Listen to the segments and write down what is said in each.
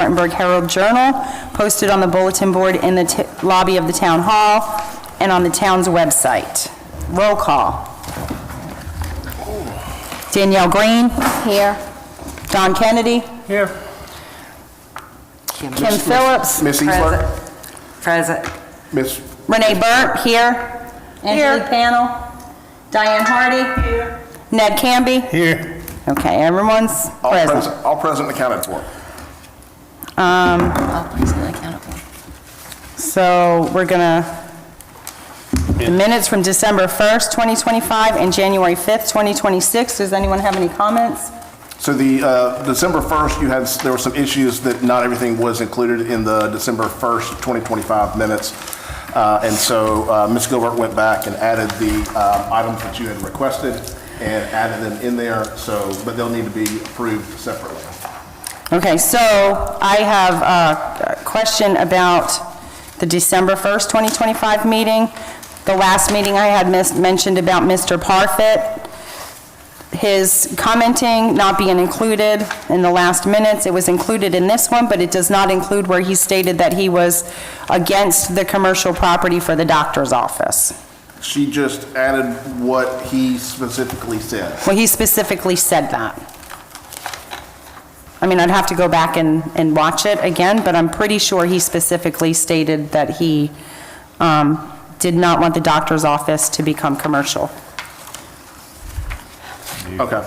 Spartanburg Herald Journal, posted on the bulletin board in the lobby of the town hall and on the town's website. Roll call. Danielle Green. Here. Don Kennedy. Here. Kim Phillips. Miss Eastler? Present. Miss Renee Burnt. Here. Angelique Panel. Diane Hardy. Here. Ned Camby. Here. Okay, everyone's present. All present and accounted for. So we're gonna, the minutes from December 1st, 2025 and January 5th, 2026. Does anyone have any comments? So the December 1st, there were some issues that not everything was included in the December 1st, 2025 minutes. And so Ms. Gilbert went back and added the items that you had requested and added them in there, but they'll need to be approved separately. Okay, so I have a question about the December 1st, 2025 meeting. The last meeting I had mentioned about Mr. Parfit, his commenting not being included in the last minutes. It was included in this one, but it does not include where he stated that he was against the commercial property for the doctor's office. She just added what he specifically said. Well, he specifically said that. I mean, I'd have to go back and watch it again, but I'm pretty sure he specifically stated that he did not want the doctor's office to become commercial. Okay.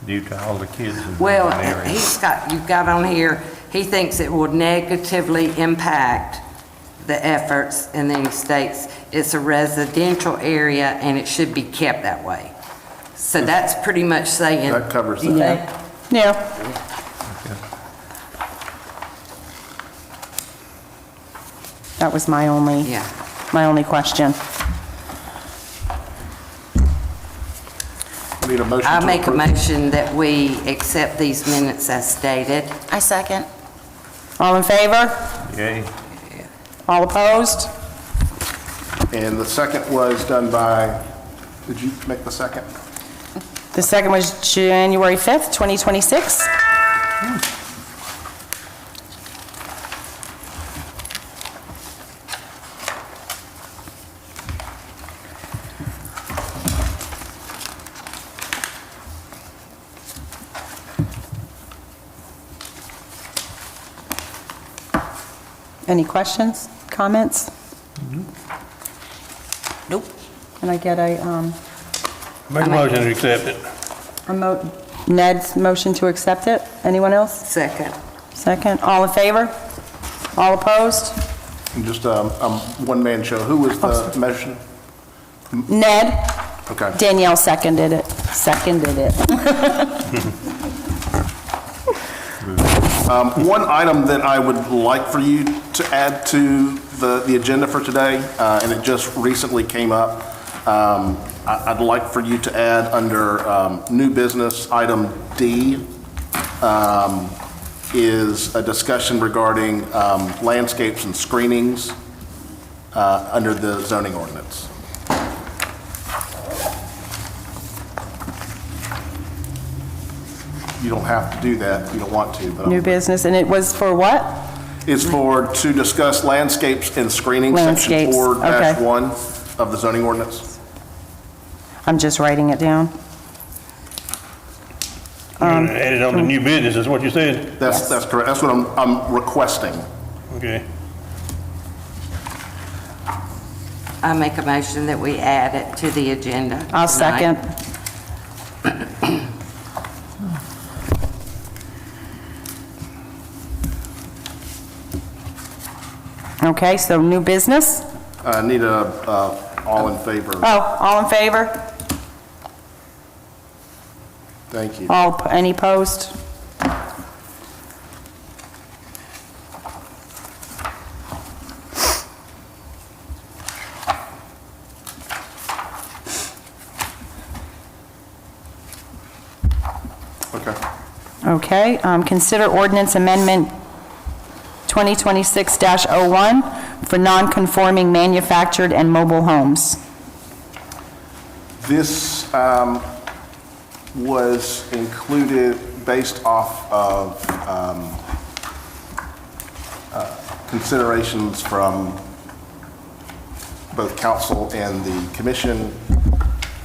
Due to all the kids in Well, the area. you've got on here, he thinks it will negatively impact the efforts, and then he states it's a residential area and it should be kept that way. So that's pretty much saying. That covers that. Yeah. Yeah. That was my only question. We need a motion I to make a approve. motion that we accept these minutes as stated. I second. All in favor? Yay. All opposed? And the second was done by, did you make the second? The second was January 5th, 2026. Any questions, comments? Nope. Can I get a, Make a motion to accept it. Ned's motion to accept it? Anyone else? Second. Second. All in favor? All opposed? And just one-man show. Who was the motion? Ned? Okay. Danielle seconded it. One item that I would like for you to add to the agenda for today, and it just recently came up, I'd like for you to add under new business, item D, is a discussion regarding landscapes and screenings under the zoning ordinance. You don't have to do that if you don't want to, but New business, and it was for what? it's to discuss landscapes and screening, section Landscapes, 4-1 of the zoning ordinance. I'm just writing it down. You're gonna add it on the new business, is what you said? That's correct. That's what I'm requesting. Okay. I make a motion that we add it to the agenda. I'll tonight. second. Okay, so new business? Need all in favor. Oh, all in favor? Thank you. Any opposed? Okay. Okay, consider ordinance amendment 2026-01 for non-conforming manufactured and mobile homes. This was included based off of considerations from both council and the commission,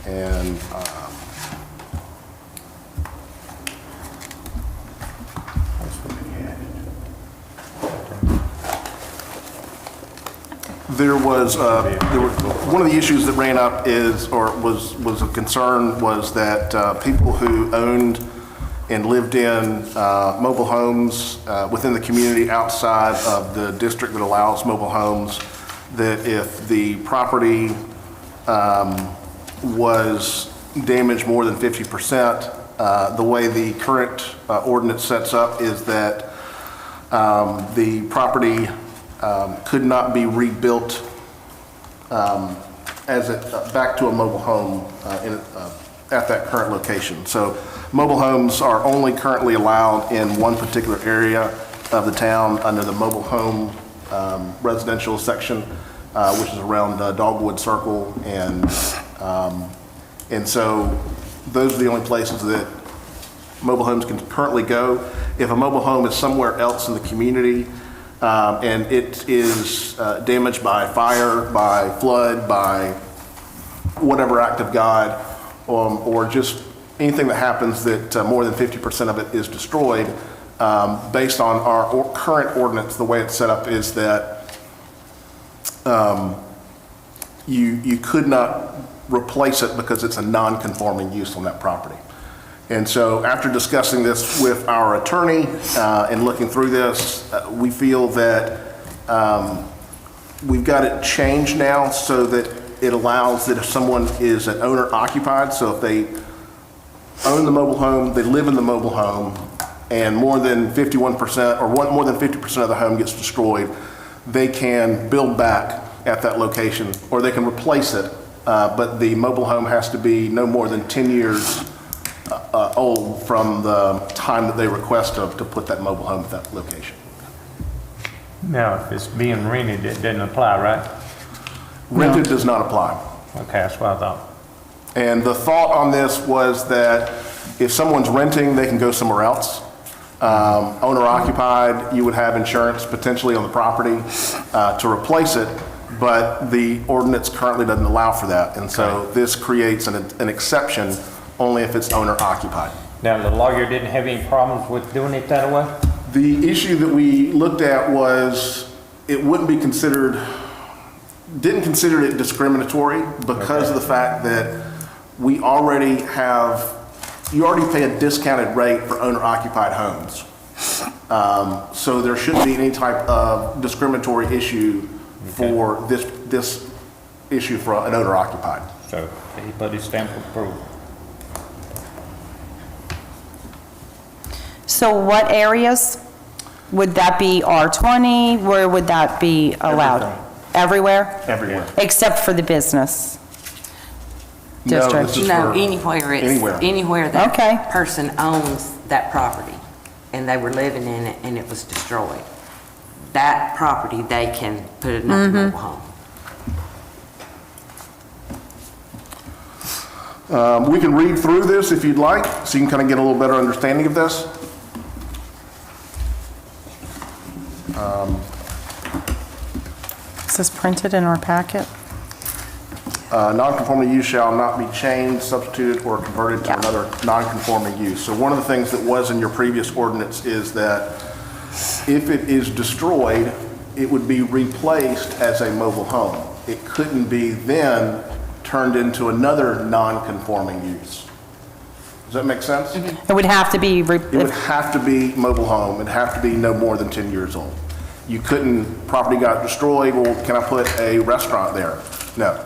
and one of the issues that ran up was a concern was that people who owned and lived in mobile homes within the community outside of the district that allows mobile homes, that if the property was damaged more than 50%, the way the current ordinance sets up is that the property could not be rebuilt back to a mobile home at that current location. So mobile homes are only currently allowed in one particular area of the town under the mobile home residential section, which is around Dogwood Circle, and so those are the only places that mobile homes can currently go. If a mobile home is somewhere else in the community, and it is damaged by fire, by flood, by whatever act of God, or just anything that happens that more than 50% of it is destroyed, based on our current ordinance, the way it's set up is that you could not replace it because it's a non-conforming use on that property. And so after discussing this with our attorney and looking through this, we feel that we've got it changed now so that it allows that if someone is an owner occupied, so if they own the mobile home, they live in the mobile home, and more than 51% or more than 50% of the home gets destroyed, they can build back at that location, or they can replace it, but the mobile home has to be no more than 10 years old from the time that they request to put that mobile home at that location. Now, if it's being rented, it doesn't apply, right? Rented does not apply. Okay, that's what I thought. And the thought on this was that if someone's renting, they can go somewhere else. Owner occupied, you would have insurance potentially on the property to replace it, but the ordinance currently doesn't allow for that. And so this creates an exception only if it's owner occupied. Now, the lawyer didn't have any problems with doing it that way? The issue that we looked at was it wouldn't be didn't consider it discriminatory because of the fact that you already pay a discounted rate for owner occupied homes. So there shouldn't be any type of discriminatory issue for this issue for an owner occupied. So he put his stamp of approval. So what areas? Would that be R20? Where would that be allowed? Everywhere? Everywhere. Except for the business No, district? this is No, for anywhere anywhere. that Okay. person owns that property, and they were living in it, and it was destroyed. That property, they can put another mobile home. We can read through this if you'd like, so you can kind of get a little better understanding of this. Is this printed in our packet? Non-conforming use shall not be changed, substituted, or converted to another non-conforming use. So one of the things that was in your previous ordinance is that if it is destroyed, it would be replaced as a mobile home. It couldn't be then turned into another non-conforming use. Does that make sense? It would have to be, It would have to be mobile home. It'd have to be no more than 10 years old. You couldn't, property got destroyed, well, can I put a restaurant there? No.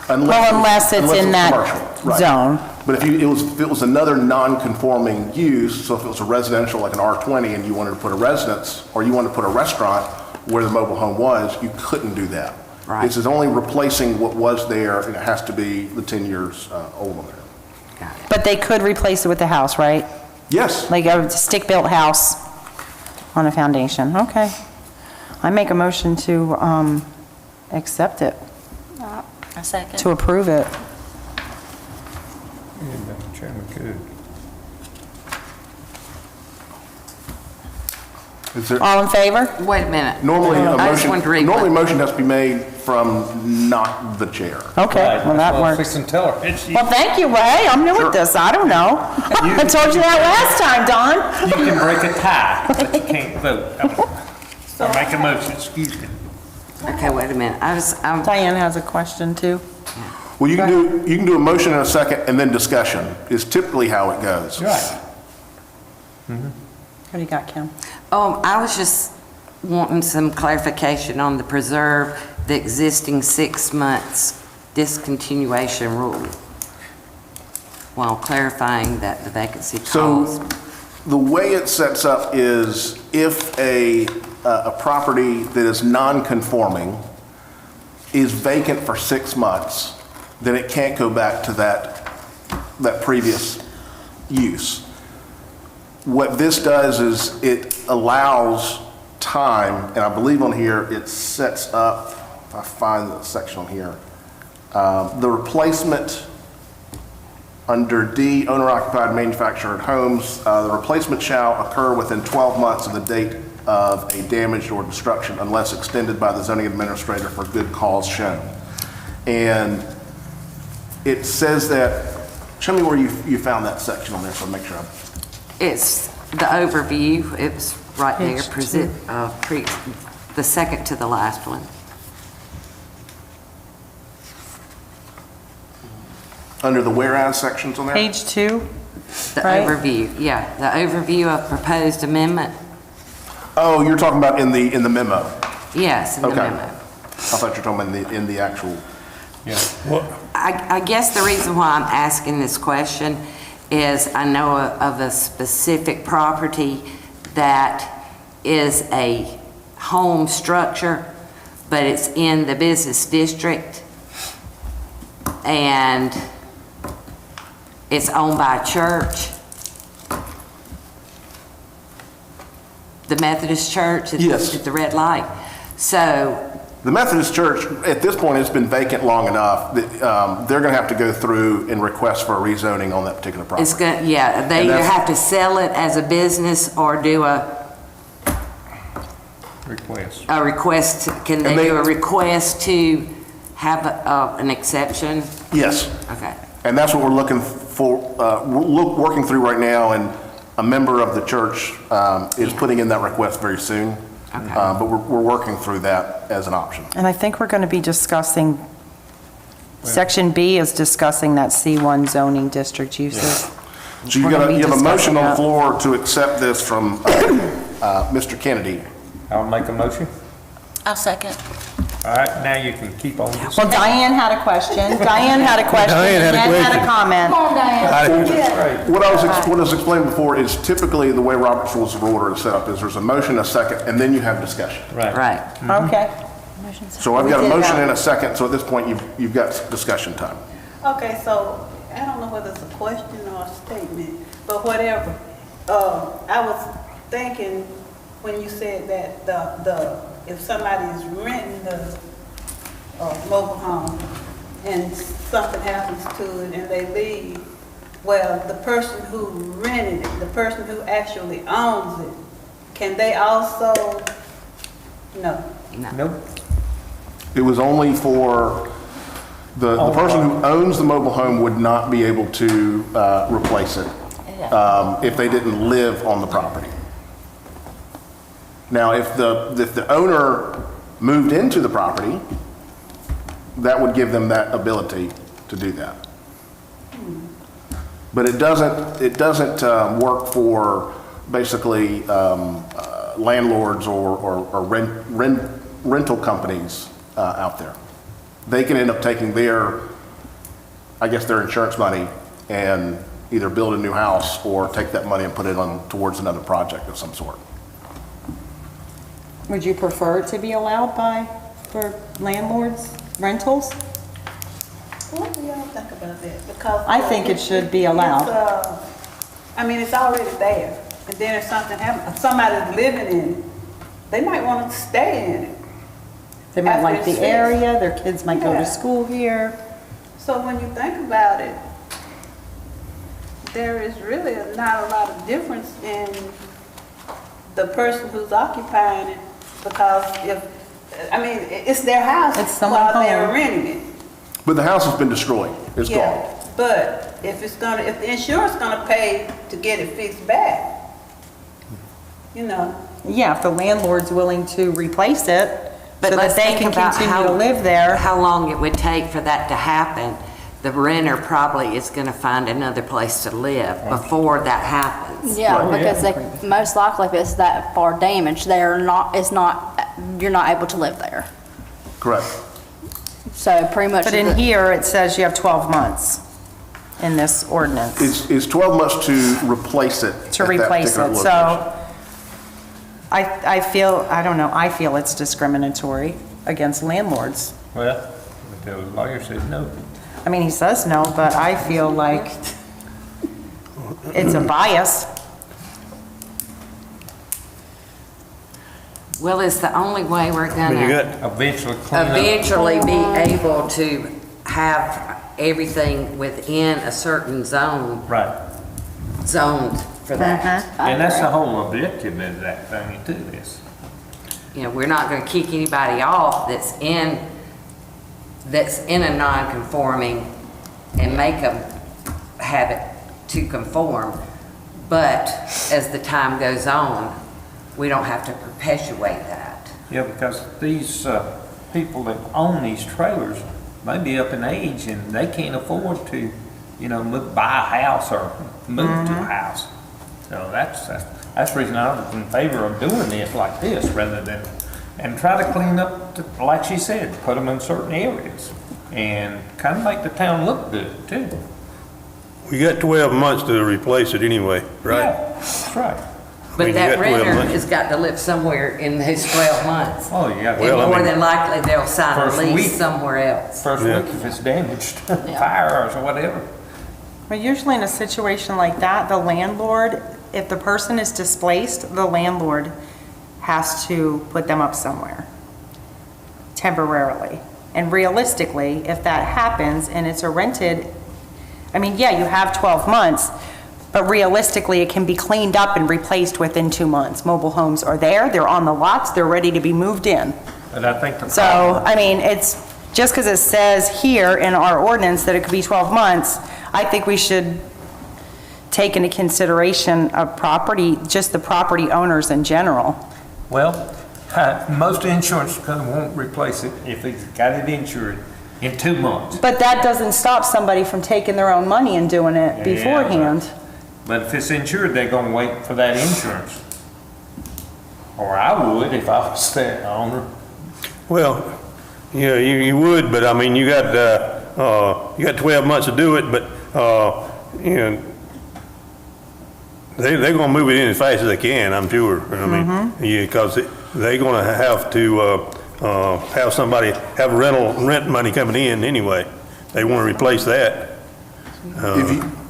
unless it's in that commercial, right. zone. But if it was another non-conforming use, so if it was a residential like an R20 and you wanted to put a residence or you wanted to put a restaurant where the mobile home was, you couldn't do that. Right. This is only replacing what was there, and it has to be the 10 years old on there. Got it. But they could replace it with a house, right? Yes. Like a stick-built house on a foundation, okay. I make a motion to accept it, A second. to approve it. Yeah, Mr. Chairman, could. Is there, All in favor? Wait a minute. normally, a I just wanted to read motion what- has to be made from not the chair. Okay, well, that works. Fix and tell her. It's- Well, thank you, Ray. I'm new Sure. at this. I don't know. I told you that last time, Don. You can break a tie, but you can't vote. Or make a motion, excuse me. Okay, wait a minute. I'm Diane has a question, too. Well, you can do a motion in a second and then discussion, is typically how it goes. Right. What do you got, Kim? I was just wanting some clarification on the preserve the existing 6 months discontinuation rule while clarifying that the vacancy clause. So the way it sets up is if a property that is non-conforming is vacant for 6 months, then it can't go back to that previous use. What this does is it allows time, and I believe on here it sets up, if I find the section on here, the replacement under D, owner-occupied manufactured homes, the replacement shall occur within 12 months of the date of a damage or destruction unless extended by the zoning administrator for good cause shown. And it says that, show me where you found that section on there so I make sure I'm... It's the overview. It's right there, Page the second to the last one. Under the whereas sections on there? Page 2? The Right. overview, yeah, the overview of proposed amendment. Oh, you're talking about in the memo. Yes, in the Okay. memo. I thought you were talking about in the actual... Yeah. I guess the reason why I'm asking this question is I know of a specific property that is a home structure, but it's in the business district, and it's owned by a church. The Methodist Church at Yes. at the red light. So The Methodist Church, at this point, it's been vacant long enough that they're going to have to go through and request for a rezoning on that particular property. it's good, yeah, they And either that's- have to sell it as a business or do a Request. request, can they And they- do a request to have an exception? Yes, Okay, and that's what we're looking for, working through right now, and a member of the church is putting in that request very soon. Okay. But we're working through that as an option. And I think we're going to be discussing, Section B is discussing that C1 zoning district uses. So you We're gonna be have a motion discussing on the that. floor to accept this from Mr. Kennedy. I'll make a motion. I'll second. All right, now you can keep on. Well, Diane had a question. Diane had a question. Diane had a Annette had a question. comment. What I was explaining before is typically the way Robert's Rules of Order is set up is there's a motion, a second, and then you have discussion. right. Okay. So I've got a We did motion that. and a second, so at this point, you've got discussion time. Okay, so I don't know whether it's a question or a statement, but whatever. I was thinking when you said that if somebody is renting the mobile home and something happens to it and they leave, well, the person who rented it, the person who actually owns it, can they also, no? Nope. It was only for, the person who owns the mobile home would not be able to replace it if they didn't live on the property. Now, if the owner moved into the property, that would give them that ability to do that. But it doesn't work for basically landlords or rental companies out there. They can end up taking their insurance money and either build a new house or take that money and put it on towards another project of some sort. Would you prefer it to be allowed for landlords, rentals? What do y'all think about that? Because I think it should be allowed. It's already there, and then if something happens, somebody's living in it, they might want to stay in it. They might like After the it's area, their kids might go Yeah. to school here. So when you think about it, there is really not a lot of difference in the person who's occupying it, because it's their house It's someone's while they're home. renting it. But the house has been destroyed. It's gone. Yeah, but if the insurance gonna pay to get it fixed back, Yeah, if the landlord's willing to replace it, But so that let's they think can about continue how- to live there. How long it would take for that to happen. The renter probably is gonna find another place to live before that happens. Yeah, Right. because they, most likely if it's that far damaged, you're not able to live there. Correct. So pretty much. But in here, it says you have 12 months in this ordinance It's 12 months to replace it. to at that replace particular it. location. So I feel, I don't know, I feel it's discriminatory against landlords. Well, the lawyer said no. I mean, he says no, but I feel like it's a bias. Well, it's the only way we're But you gonna got, Eventually clean up. eventually be able to have everything within a certain zone, Right. zoned for that. And that's the whole objective of that thing too, is. You know, we're not gonna kick anybody off that's in a non-conforming and make them have it to conform. But as the time goes on, we don't have to perpetuate that. Yeah, because these people that own these trailers may be up in age and they can't afford to, buy a house or move to a house. So that's the reason I was in favor of doing this like this rather than, and try to clean up, like she said, put them in certain areas and kind of make the town look good too. we got 12 months to replace it anyway, right? Yeah, that's right. But you that got 12 renter months. has got to live somewhere in those 12 months. Oh, yeah. Well, I And more mean- than likely, they'll sign a First week. lease somewhere else. First Yeah. week if it's damaged, fire or whatever. But usually in a situation like that, the landlord, if the person is displaced, the landlord has to put them up somewhere temporarily. And realistically, if that happens and it's a rented, I mean, yeah, you have 12 months, but realistically, it can be cleaned up and replaced within 2 months. Mobile homes are there, they're on the lots, they're ready to be moved in. And I think the So, problem, I mean, it's, just because it says here in our ordinance that it could be 12 months, I think we should take into consideration of property, just the property owners in general. well, most insurance companies won't replace it if they've got it insured in 2 months. But that doesn't stop somebody from taking their own money and doing it Yeah, beforehand. But if it's insured, they're gonna wait for that insurance. Or I would if I was the owner. Well, yeah, you would, but I mean, you got 12 months to do it, but, they're gonna move it in as fast as they can, I'm sure. I mean, yeah, because they're gonna have to, have somebody, have rent money coming in anyway. They wanna replace that.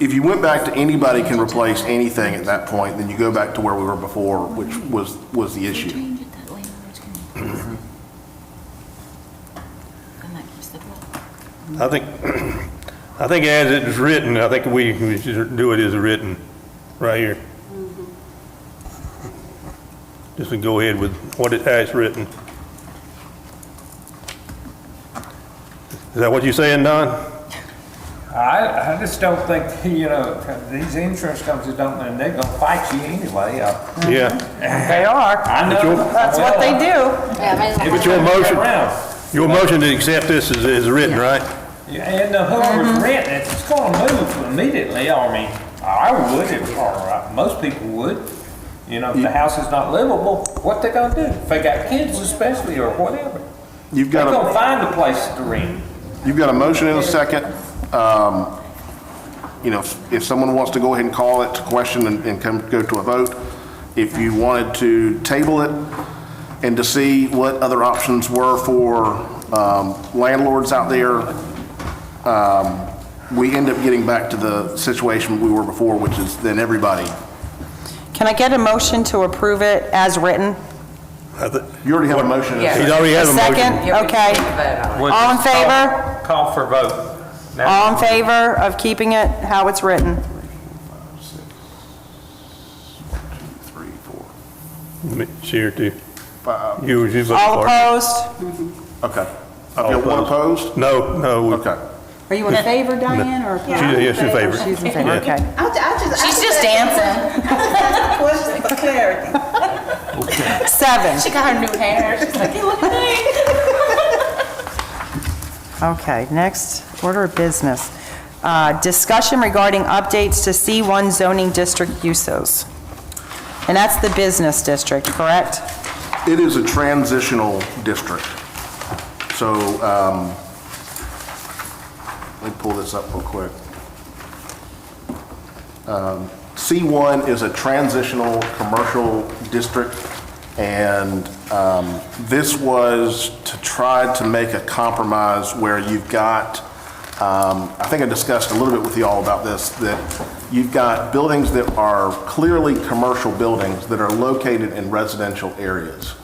If you went back to anybody can replace anything at that point, then you go back to where we were before, which was the issue. Change it, that landlord's gonna- And that keeps the door. I think as it's written, I think we should do it as written, right here. Just to go ahead with what it has written. Is that what you're saying, Don? I just don't think, these insurance companies don't, and they're gonna fight you anyway. Yeah. They are. I But you'll- know. That's what they do. Yeah, I mean, But your motion, Around. your motion to accept this is written, right? Yeah, and whoever's renting, it's gonna move immediately. I mean, I would, or most people would. If the house is not livable, what they gonna do? If they got kids especially, or whatever. You've They're got gonna a, find a place to rent. you've got a motion and a second. If someone wants to go ahead and call it to question and go to a vote, if you wanted to table it and to see what other options were for landlords out there, we end up getting back to the situation we were before, which is then everybody. Can I get a motion to approve it as written? You already have a motion. and a Yeah. second. He's already has a motion. second? Yeah, we Okay. can vote on it. We'll All in just call- favor? Call for a vote. Now- All in favor of keeping it how it's written? 3, 4. Share too. Five. You voted All for it. opposed? Okay. I've got one opposed? No. Okay. Are you in favor, Diane, or? Yes, in favor. She's in favor, Yeah. okay. She's just I dancing. asked a question for clarity. 7. She got her new hair. She's like, hey, look at me. Okay, next order of business. Discussion regarding updates to C1 zoning district uses. And that's the business district, correct? It is a transitional district. So, let me pull this up real quick. C1 is a transitional commercial district, and this was to try to make a compromise where you've got, I think I discussed a little bit with you all about this, that you've got buildings that are clearly commercial buildings that are located in residential areas,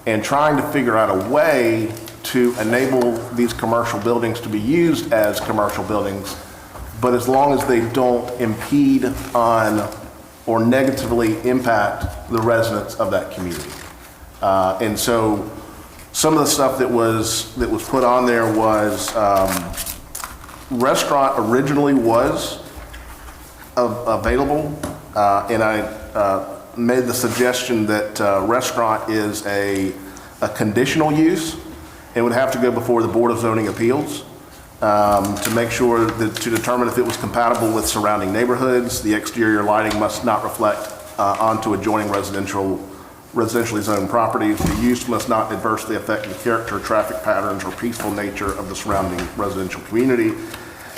and trying to figure out a way to enable these commercial buildings to be used as commercial buildings, but as long as they don't impede on or negatively impact the residents of that community. And so some of the stuff that was put on there was, restaurant originally was available, and I made the suggestion that restaurant is a conditional use. It would have to go before the Board of Zoning Appeals to make sure that, to determine if it was compatible with surrounding neighborhoods. The exterior lighting must not reflect onto adjoining residentially zoned properties. The use must not adversely affect the character, traffic patterns, or peaceful nature of the surrounding residential community.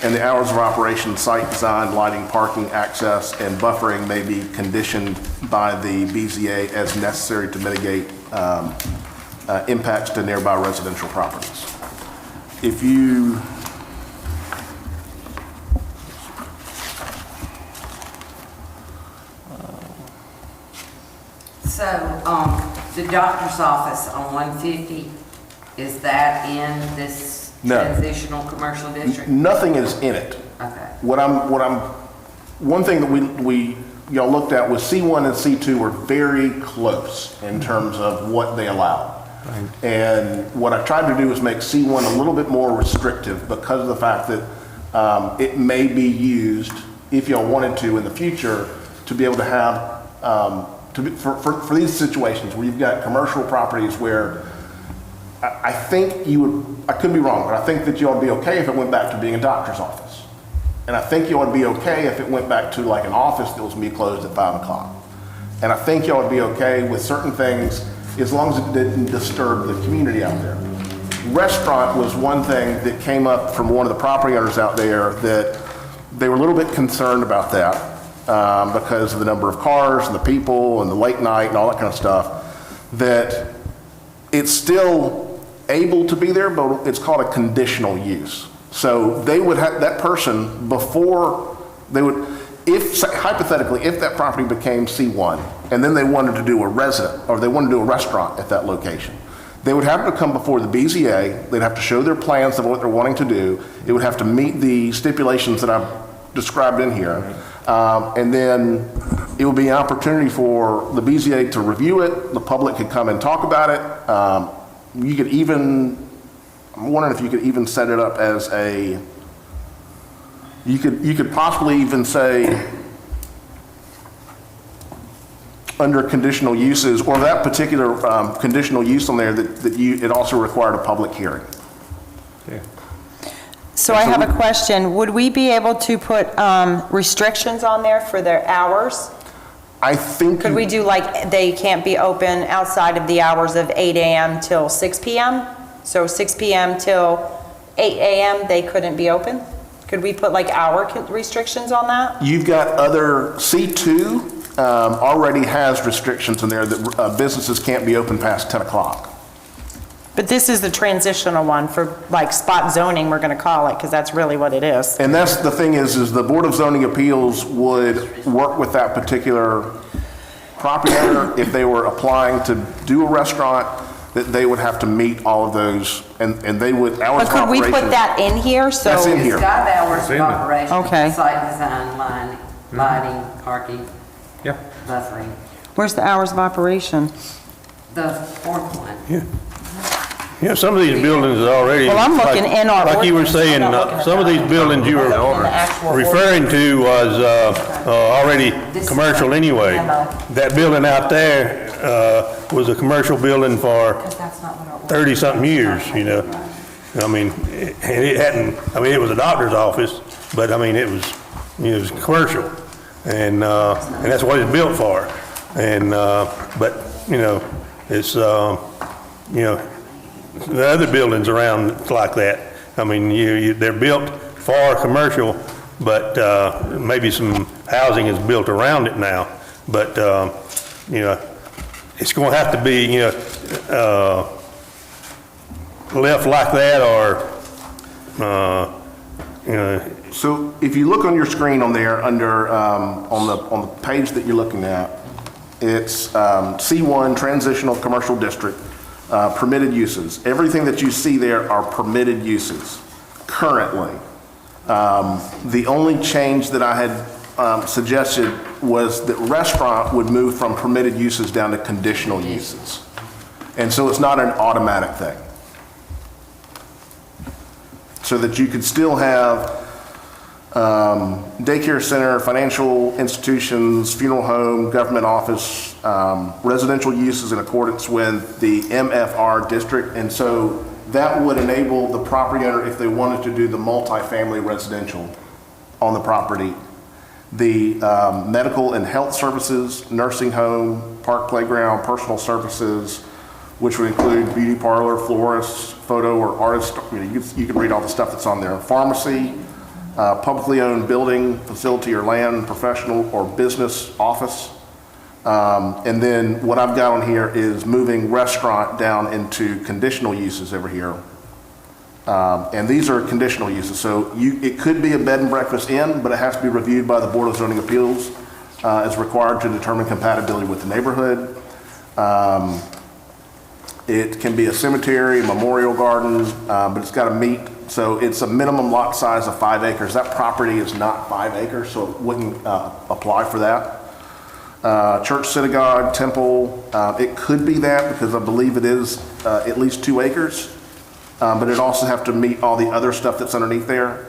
And the hours of operation, site design, lighting, parking, access, and buffering may be conditioned by the BZA as necessary to mitigate impacts to nearby residential properties. If you, So, the doctor's office on 150, is that in this No. transitional commercial district? nothing is in it. Okay. One thing that y'all looked at was C1 and C2 were very close in terms of what they allow. And what I tried to do is make C1 a little bit more restrictive because of the fact that it may be used, if y'all wanted to in the future, to be able to have, for these situations where you've got commercial properties where I think you would, I could be wrong, but I think that you ought to be okay if it went back to being a doctor's office. And I think you ought to be okay if it went back to like an office that was going to be closed at 5 o'clock. And I think you ought to be okay with certain things as long as it didn't disturb the community out there. Restaurant was one thing that came up from one of the property owners out there that they were a little bit concerned about that because of the number of cars and the people and the late night and all that kind of stuff, that it's still able to be there, but it's called a conditional use. So they would have, that person, before they would, if, hypothetically, if that property became C1, and then they wanted to do a resident, or they wanted to do a restaurant at that location, they would have to come before the BZA, they'd have to show their plans of what they're wanting to do, it would have to meet the stipulations that I've described in here, and then it would be an opportunity for the BZA to review it, the public could come and talk about it, you could even, I'm wondering if you could even set it up as a, you could possibly even say under conditional uses, or that particular conditional use on there that it also required a public hearing. So I have a question. Would we be able to put restrictions on there for their hours? I think. Could we do like, they can't be open outside of the hours of 8 AM till 6 PM? So 6 PM till 8 AM, they couldn't be open? Could we put like hour restrictions on that? You've got other, C2 already has restrictions in there that businesses can't be open past 10 o'clock. But this is the transitional one for like spot zoning, we're gonna call it, because that's really what it is. And that's the thing is the Board of Zoning Appeals would work with that particular property owner if they were applying to do a restaurant, that they would have to meet all of those, and they would, hours But of could we operation. put that in here, so? That's in here. It's got hours of operation. Okay. Site design, lighting, parking, Yeah. buffering. Where's the hours of operation? The fourth one. Yeah, some of these buildings are already. Well, I'm looking in our Like you were ordinance. saying, I'm not looking at some of these that. buildings you were I'm looking at the actual referring to was already commercial anyway. That building out there was a commercial building for 30-something years, you know. I mean, and it hadn't, I mean, it was a doctor's office, but I mean, it was commercial. And that's what it's built for. And, but, you know, it's, you know, the other buildings around like that, I mean, they're built for commercial, but maybe some housing is built around it now. But, you know, it's going to have to be, you know, left like that or, you know, So if you look on your screen on there, under, on the page that you're looking at, it's C1, Transitional Commercial District, permitted uses. Everything that you see there are permitted uses currently. The only change that I had suggested was that restaurant would move from permitted uses down to conditional uses. And so it's not an automatic thing. So that you could still have daycare center, financial institutions, funeral home, government office, residential uses in accordance with the MFR district. And so that would enable the property owner, if they wanted to do the multifamily residential on the property, the medical and health services, nursing home, park playground, personal services, which would include beauty parlor, florist, photo or artist, you can read all the stuff that's on there. Pharmacy, publicly owned building, facility or land, professional or business office. And then what I've got on here is moving restaurant down into conditional uses over here. And these are conditional uses. So it could be a bed and breakfast inn, but it has to be reviewed by the Board of Zoning Appeals as required to determine compatibility with the neighborhood. It can be a cemetery, memorial garden, but it's got to meet, so it's a minimum lot size of 5 acres. That property is not 5 acres, so it wouldn't apply for that. Church, synagogue, temple, it could be that because I believe it is at least 2 acres, but it'd also have to meet all the other stuff that's underneath there.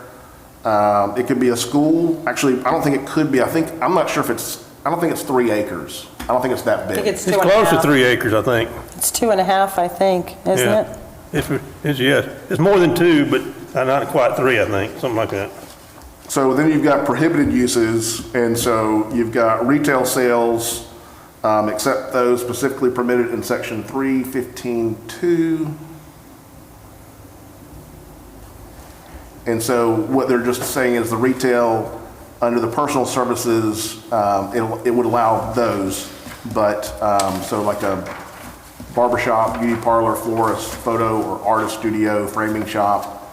It could be a school. Actually, I don't think it could be. I'm not sure if I don't think it's 3 acres. I don't think it's that I big. think it's it's 2.5. close to 3 acres, I think. It's 2.5, I think, isn't Yeah. it? It's, yes, it's more than 2, but not quite 3, I think, something like that. So then you've got prohibited uses, and so you've got retail sales, except those specifically permitted in section 315(2). And so what they're just saying is the retail under the personal services, it would allow those, but, so like a barbershop, beauty parlor, florist, photo or artist studio, framing shop,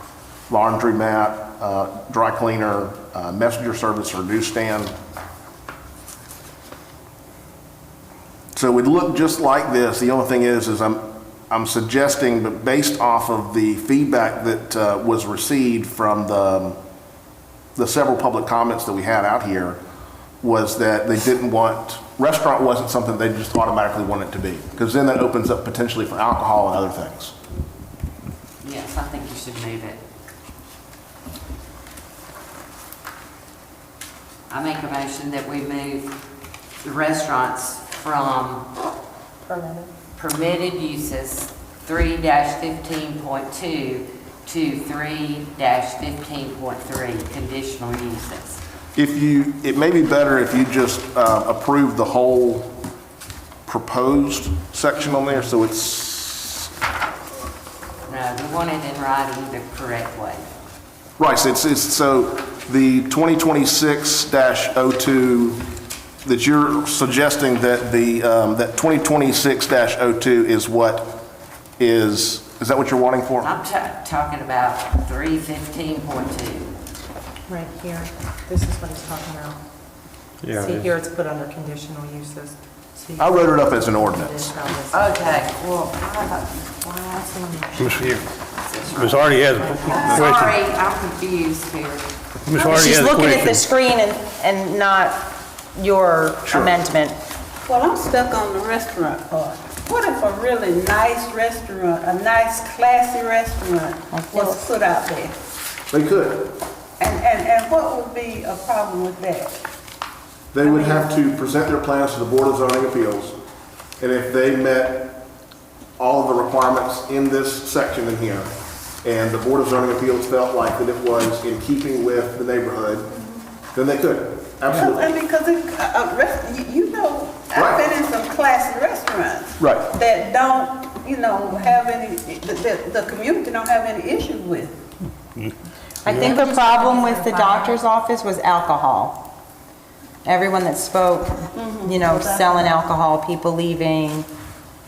laundromat, dry cleaner, messenger service or newsstand. So it would look just like this. The only thing is I'm suggesting, but based off of the feedback that was received from the several public comments that we had out here, was that they didn't want, restaurant wasn't something they just automatically want it to be, because then that opens up potentially for alcohol and other things. Yes, I think you should move it. I make a motion that we move the restaurants from permitted uses 3-15.2 to 3-15.3 conditional uses. It may be better if you just approve the whole proposed section on there, so it's, No, we want it in writing the correct way. right, so so the 2026-02, that you're suggesting that that 2026-02 is what is that what you're wanting for? I'm talking about 315.2. Right here, this is what he's talking about. See, here it's put under conditional uses. See, I wrote it up as an this ordinance. is how this- Okay, well, Ms. Hardy has a question. sorry, I'm confused here. Ms. Hardy She's has a looking at the question. screen and not your Sure. amendment. Well, I'm stuck on the restaurant part. What if a really nice restaurant, a nice classy restaurant was put out there? They could. And what would be a problem with that? They would have to present their plans to the Board of Zoning Appeals, and if they met all of the requirements in this section in here, and the Board of Zoning Appeals felt like that it was in keeping with the neighborhood, then they could, absolutely. I mean, because you know, I've been in some classy restaurants. Right. That don't, have any, the community don't have any issues with. I think the problem with the doctor's office was alcohol. Everyone that spoke, selling alcohol, people leaving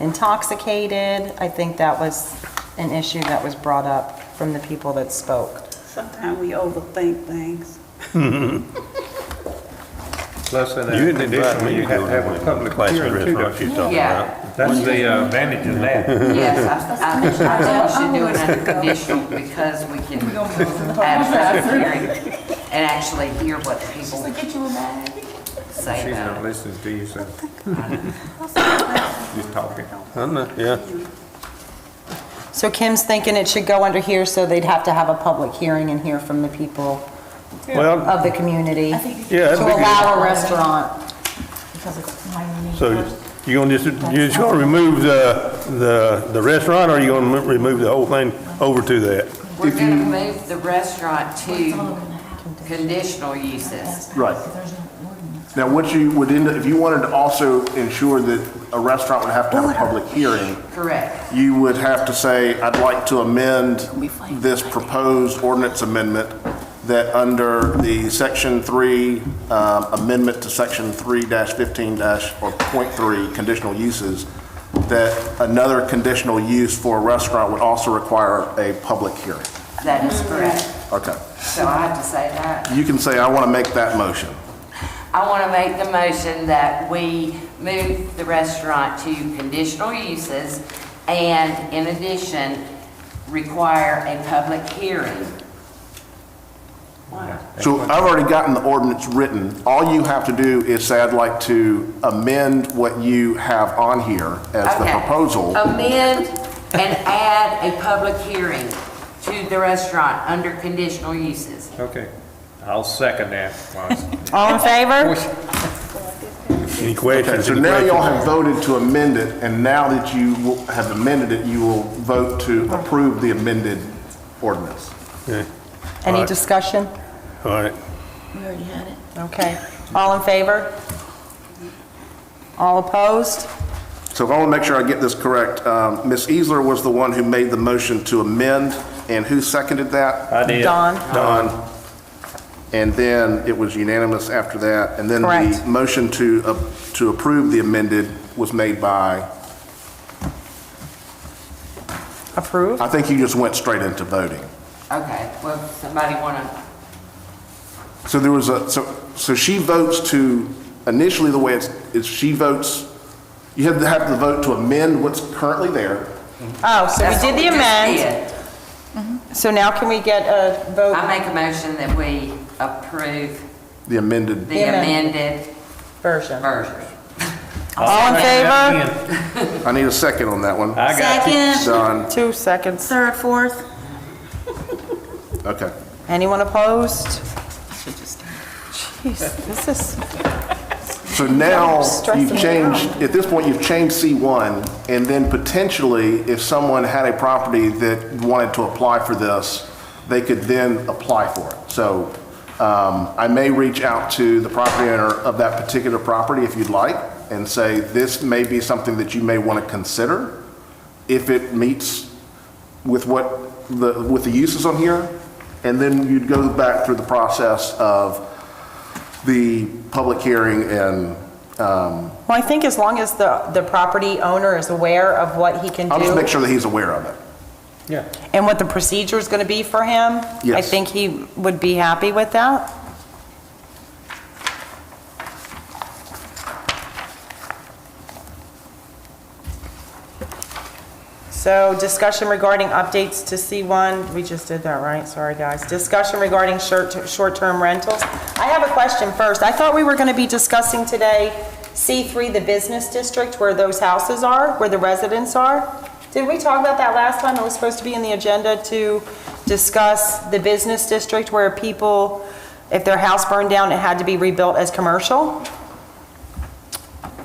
intoxicated. I think that was an issue that was brought up from the people that spoke. Sometimes we overthink things. Plus, in You didn't invite addition, me you to have go to have a to public classy hearing too, restaurant don't she's you? talking Yeah. about. That's the advantage of that. Yes, I think we should do it under conditional because we can have a public hearing and actually hear what the people say She's about not it. listening to you, so. Just talking. I know, yeah. So Kim's thinking it should go under here, so they'd have to have a public hearing and hear from the people Well, of the community yeah, to that'd be good. allow a restaurant. So you're just gonna remove the restaurant, or you gonna remove the whole thing over to that? We're gonna move the restaurant to conditional uses. Right. Now, what you would end up, if you wanted to also ensure that a restaurant would have to have a public hearing, Correct. you would have to say, I'd like to amend this proposed ordinance amendment that under the Section 3 amendment to Section 3-15- or .3 conditional uses, that another conditional use for a restaurant would also require a public hearing. That is correct. Okay. So I have to say that. You can say, I want to make that motion. I want to make the motion that we move the restaurant to conditional uses and in addition, require a public hearing. So I've already gotten the ordinance written. All you have to do is say, I'd like to amend what you have on here as the Okay. proposal. Amend and add a public hearing to the restaurant under conditional uses. Okay, I'll second that. All in favor? Any Okay, questions? so Any now y'all questions? have voted to amend it, and now that you have amended it, you will vote to approve the amended ordinance. Okay. Any Alright. discussion? All right. Okay. All in favor? All opposed? So if I want to make sure I get this correct, Ms. Easler was the one who made the motion to amend, and who seconded that? I did. Don? Don. And then it was unanimous after that, and then the Correct. motion to approve the amended was made by, Approved? I think you just went straight into voting. Okay, well, somebody want to, So there was so she votes to, initially the way it's she votes, you have to vote to amend what's currently there. Oh, so that's we what did the we just amend. did. So now can we get a vote? I make a motion that we approve The amended, the amended Version. version. All in favor? I need a second on that one. I got you. Don, 2 seconds. Third, fourth. okay. Anyone opposed? Jeez, this is, So now Stressing you've me changed, at this point, you've changed C1, and then potentially, if someone had a property that wanted to apply for this, they could then apply for it. So I may reach out to the property owner of that particular property if you'd like, and say, this may be something that you may want to consider if it meets with with the uses on here, and then you'd go back through the process of the public hearing and, well, I think as long as the property owner is aware of what he can I'll just make do sure that he's aware of it. Yeah. and what the procedure is going to be for him, I Yes. think he would be happy with that. So discussion regarding updates to C1, we just did that, right? Sorry, guys. Discussion regarding short-term rentals. I have a question first. I thought we were going to be discussing today C3, the business district, where those houses are, where the residents are. Did we talk about that last time? It was supposed to be in the agenda to discuss the business district where people, if their house burned down, it had to be rebuilt as commercial?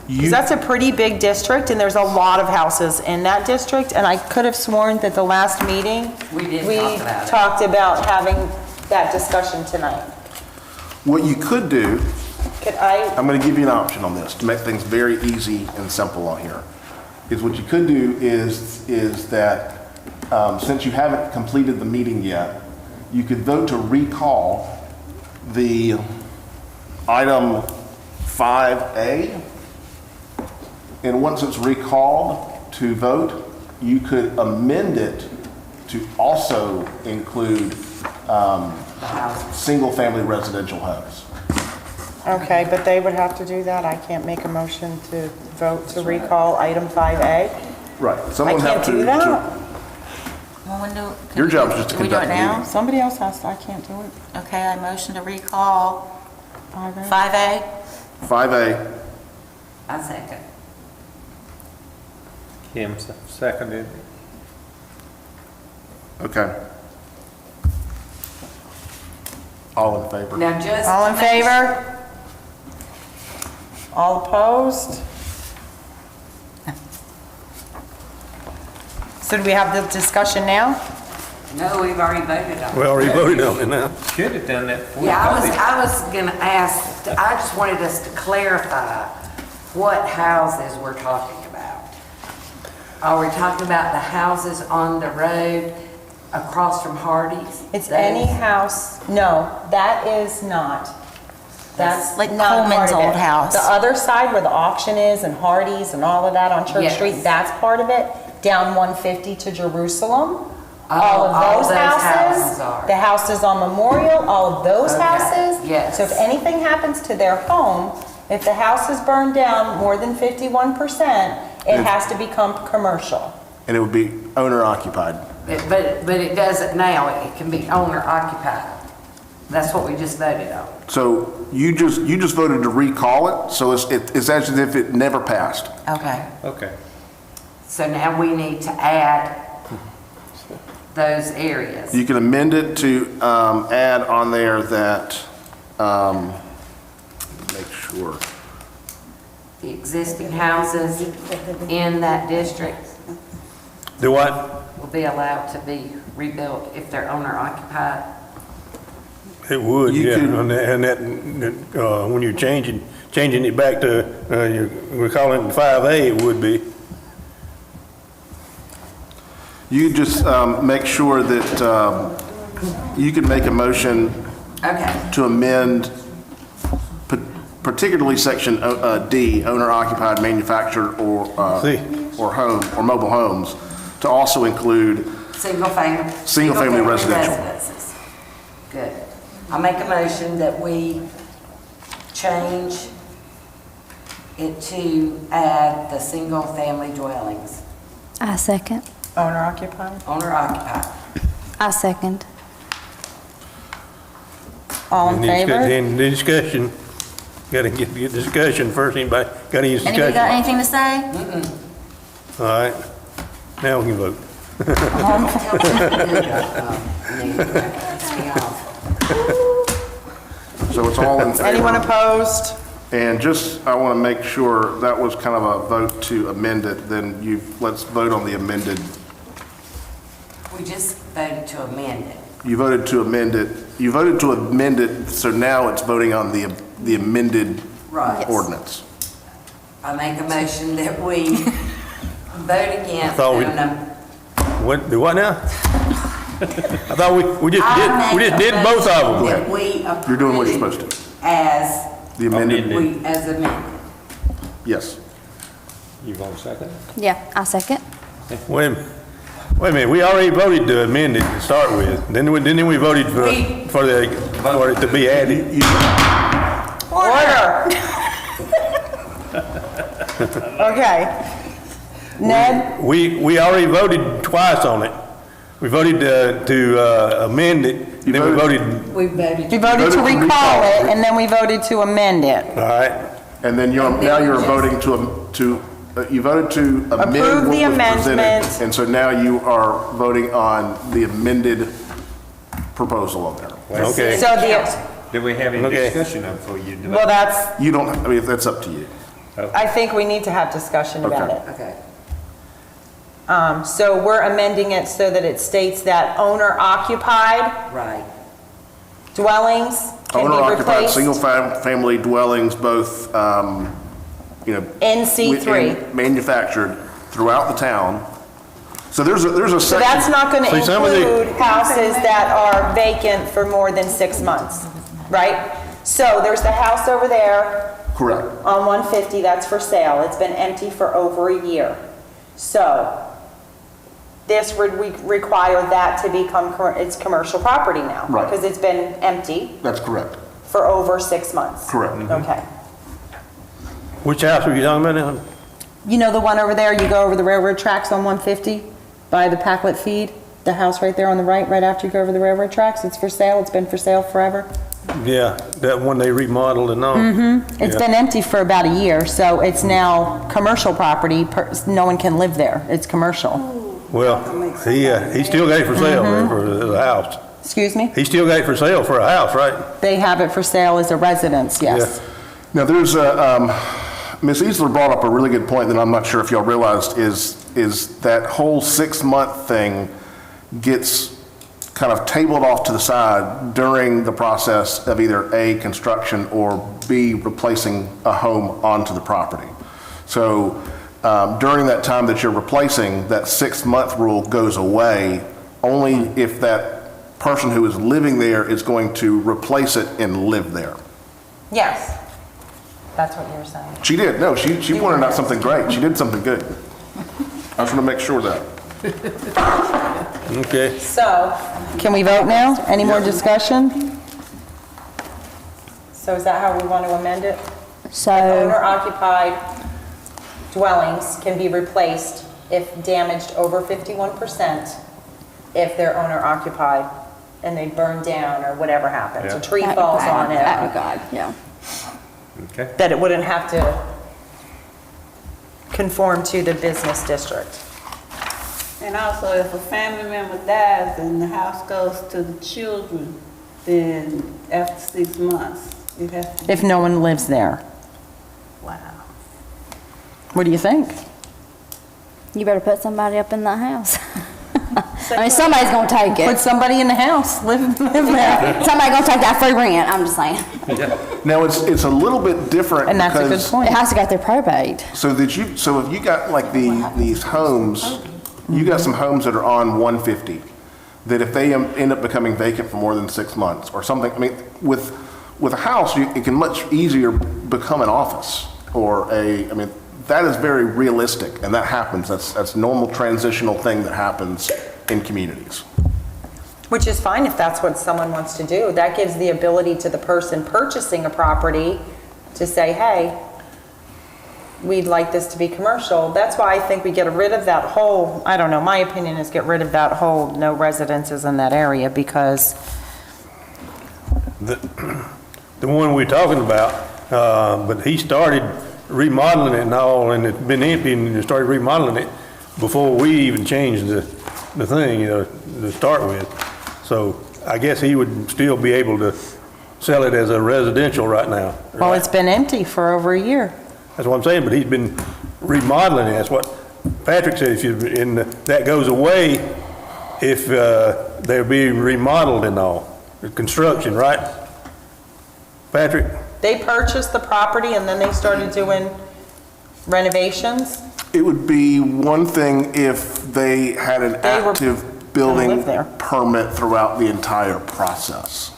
Because that's a pretty big district, and there's a lot of houses in that district, and I could have sworn that the last meeting, We did we talk about it. talked about having that discussion tonight. What you could do, Could I, I'm going to give you an option on this to make things very easy and simple on here. Is what you could do is that, since you haven't completed the meeting yet, you could vote to recall the item 5A. And once it's recalled to vote, you could amend it to also include single-family residential homes. okay, but they would have to do that? I can't make a motion to vote to recall item 5A? Right. I Someone can't have to- do that? Your job is just to Can we do conduct it the now? meeting. Somebody else has to, I can't do it. Okay, I motion to recall 5A? 5A. 5A. I second. Kim seconded. Okay. All in favor? Now, just. All in to make favor? All opposed? So do we have the discussion now? No, we've already voted on it. We already voted on it now. Should have done that before. Yeah, I was gonna ask, I just wanted us to clarify what houses we're talking about. Are we talking about the houses on the road across from Hardee's? It's Those? any house, no, that is not. That's Like not Coleman's part of old it. house. The other side where the auction is and Hardee's and all of that on Church Yes. Street, that's part of it. Down 150 to Jerusalem, all all of of those those houses. houses are. The houses on Memorial, all of those Okay, houses. yes. So if anything happens to their home, if the house is burned down more than 51%, it has to become commercial. And it would be owner occupied. But it doesn't now, it can be owner occupied. That's what we just voted on. So you just voted to recall it, so it's as if it never passed. Okay. Okay. So now we need to add those areas. You can amend it to add on there that, make sure. The existing houses in that district Do what? will be allowed to be rebuilt if they're owner occupied. It would, You yeah, could- and that, when you're changing it back to, we're calling it 5A, it would be. You just make sure that you can make a motion Okay, to amend particularly section D, owner occupied manufactured See. or home, or mobile homes, to also include single-family residential. residences. Good. I make a motion that we change it to add the single-family dwellings, I second. Owner occupied? owner occupied. I second. All in favor? And the discussion, gotta get discussion first. Anybody got any discussion? Anybody got anything to say? All right, now we can vote. So it's all in favor. Anyone opposed? And just, I want to make sure that was kind of a vote to amend it, then let's vote on the amended. We just voted to amend it. You voted to amend it, so now it's voting on the amended Right. ordinance. I make a motion that we vote against thought we- on them. What, do what now? I thought we just did both of them. That we You're doing what you're approve supposed to. As, The amended, as amended. yes. You want a second? Yeah, I second. Wait a minute, we already voted to amend it to start with. Then we voted for it to be added. Order! Okay. Ned? We already voted twice on it. We voted to amend it, then we voted, We voted. We voted to recall it, and then we voted to amend it. all right? And then now you're voting you voted to amend what Approve the was presented. amendment. And so now you are voting on the amended proposal on there. Okay. So Do we have any Okay. discussion of for you? well, that's, You don't, I mean, that's up to you. I think we need to have discussion about Okay. it. Okay. So we're amending it so that it states that owner occupied Right. dwellings can be Owner-occupied, replaced single-family dwellings, both, you know. in C3. and manufactured throughout the town. So there's a So section. that's not going to See, some of the- include houses that are vacant for more than 6 months, right? So there's the house over there Correct. on 150, that's for sale. It's been empty for over a year. So this would require that to become, it's commercial property now. Right. Because it's been empty That's correct. for over 6 months. Correct. Okay. Which house are you talking about now? You know the one over there, you go over the railroad tracks on 150 by the Packlet feed? The house right there on the right after you go over the railroad tracks? It's for sale, it's been for sale forever? Yeah, that one they remodeled and all. It's Yeah. been empty for about a year, so it's now commercial property, no one can live there, it's commercial. Well, he still got it for sale for the house. Excuse me? He still got it for sale for a house, right? They have it for sale as a residence, yes. Now, there's Ms. Easler brought up a really good point that I'm not sure if y'all realized is that whole 6-month thing gets kind of tabled off to the side during the process of either A, construction, or B, replacing a home onto the property. So during that time that you're replacing, that 6-month rule goes away only if that person who is living there is going to replace it and live there. Yes. That's what you were saying. She did, no, she pointed out something great, she did something good. I just want to make sure of that. Okay. So, can we vote now? Any more discussion? So is that how we want to amend it? So, Owner-occupied dwellings can be replaced if damaged over 51%, if they're owner-occupied and they burn down or whatever happens, a tree falls on oh it, God, yeah. Okay. that it wouldn't have to conform to the business district. And also, if a family member dies and the house goes to the children, then after 6 months, it has to. If no one lives there. Wow. What do you think? You better put somebody up in that house. I mean, somebody's gonna take Put it. somebody in the house, live there. Somebody gonna take that free rent, I'm just saying. Now, it's a little bit different And that's a good because, point. It has to go through probate. so if you got like these homes, you got some homes that are on 150, that if they end up becoming vacant for more than 6 months or something, I mean, with a house, it can much easier become an office or I mean, that is very realistic and that happens. That's a normal transitional thing that happens in communities. Which is fine if that's what someone wants to do. That gives the ability to the person purchasing a property to say, hey, we'd like this to be commercial. That's why I think we get rid of that whole, I don't know, my opinion is get rid of that whole no residences in that area because, The one we're talking about, but he started remodeling it and all, and it's been empty, and he started remodeling it before we even changed the thing, to start with. So I guess he would still be able to sell it as a residential right now. well, it's been empty for over a year. That's what I'm saying, but he's been remodeling it. That's what Patrick said, that goes away if they're being remodeled and all, construction, right? Patrick? They purchased the property and then they started doing renovations. It would be one thing if they had an They were active gonna building live there. permit throughout the entire process.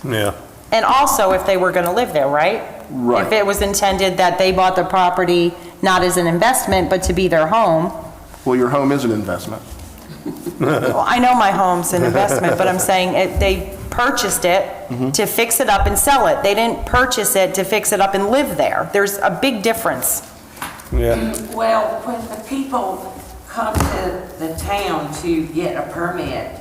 Yeah. And also if they were going to live there, right? Right. If it was intended that they bought the property not as an investment, but to be their home. Well, your home is an investment. Well, I know my home's an investment, but I'm saying they purchased it to fix it up and sell it. They didn't purchase it to fix it up and live there. There's a big difference. Yeah. Well, when the people come to the town to get a permit,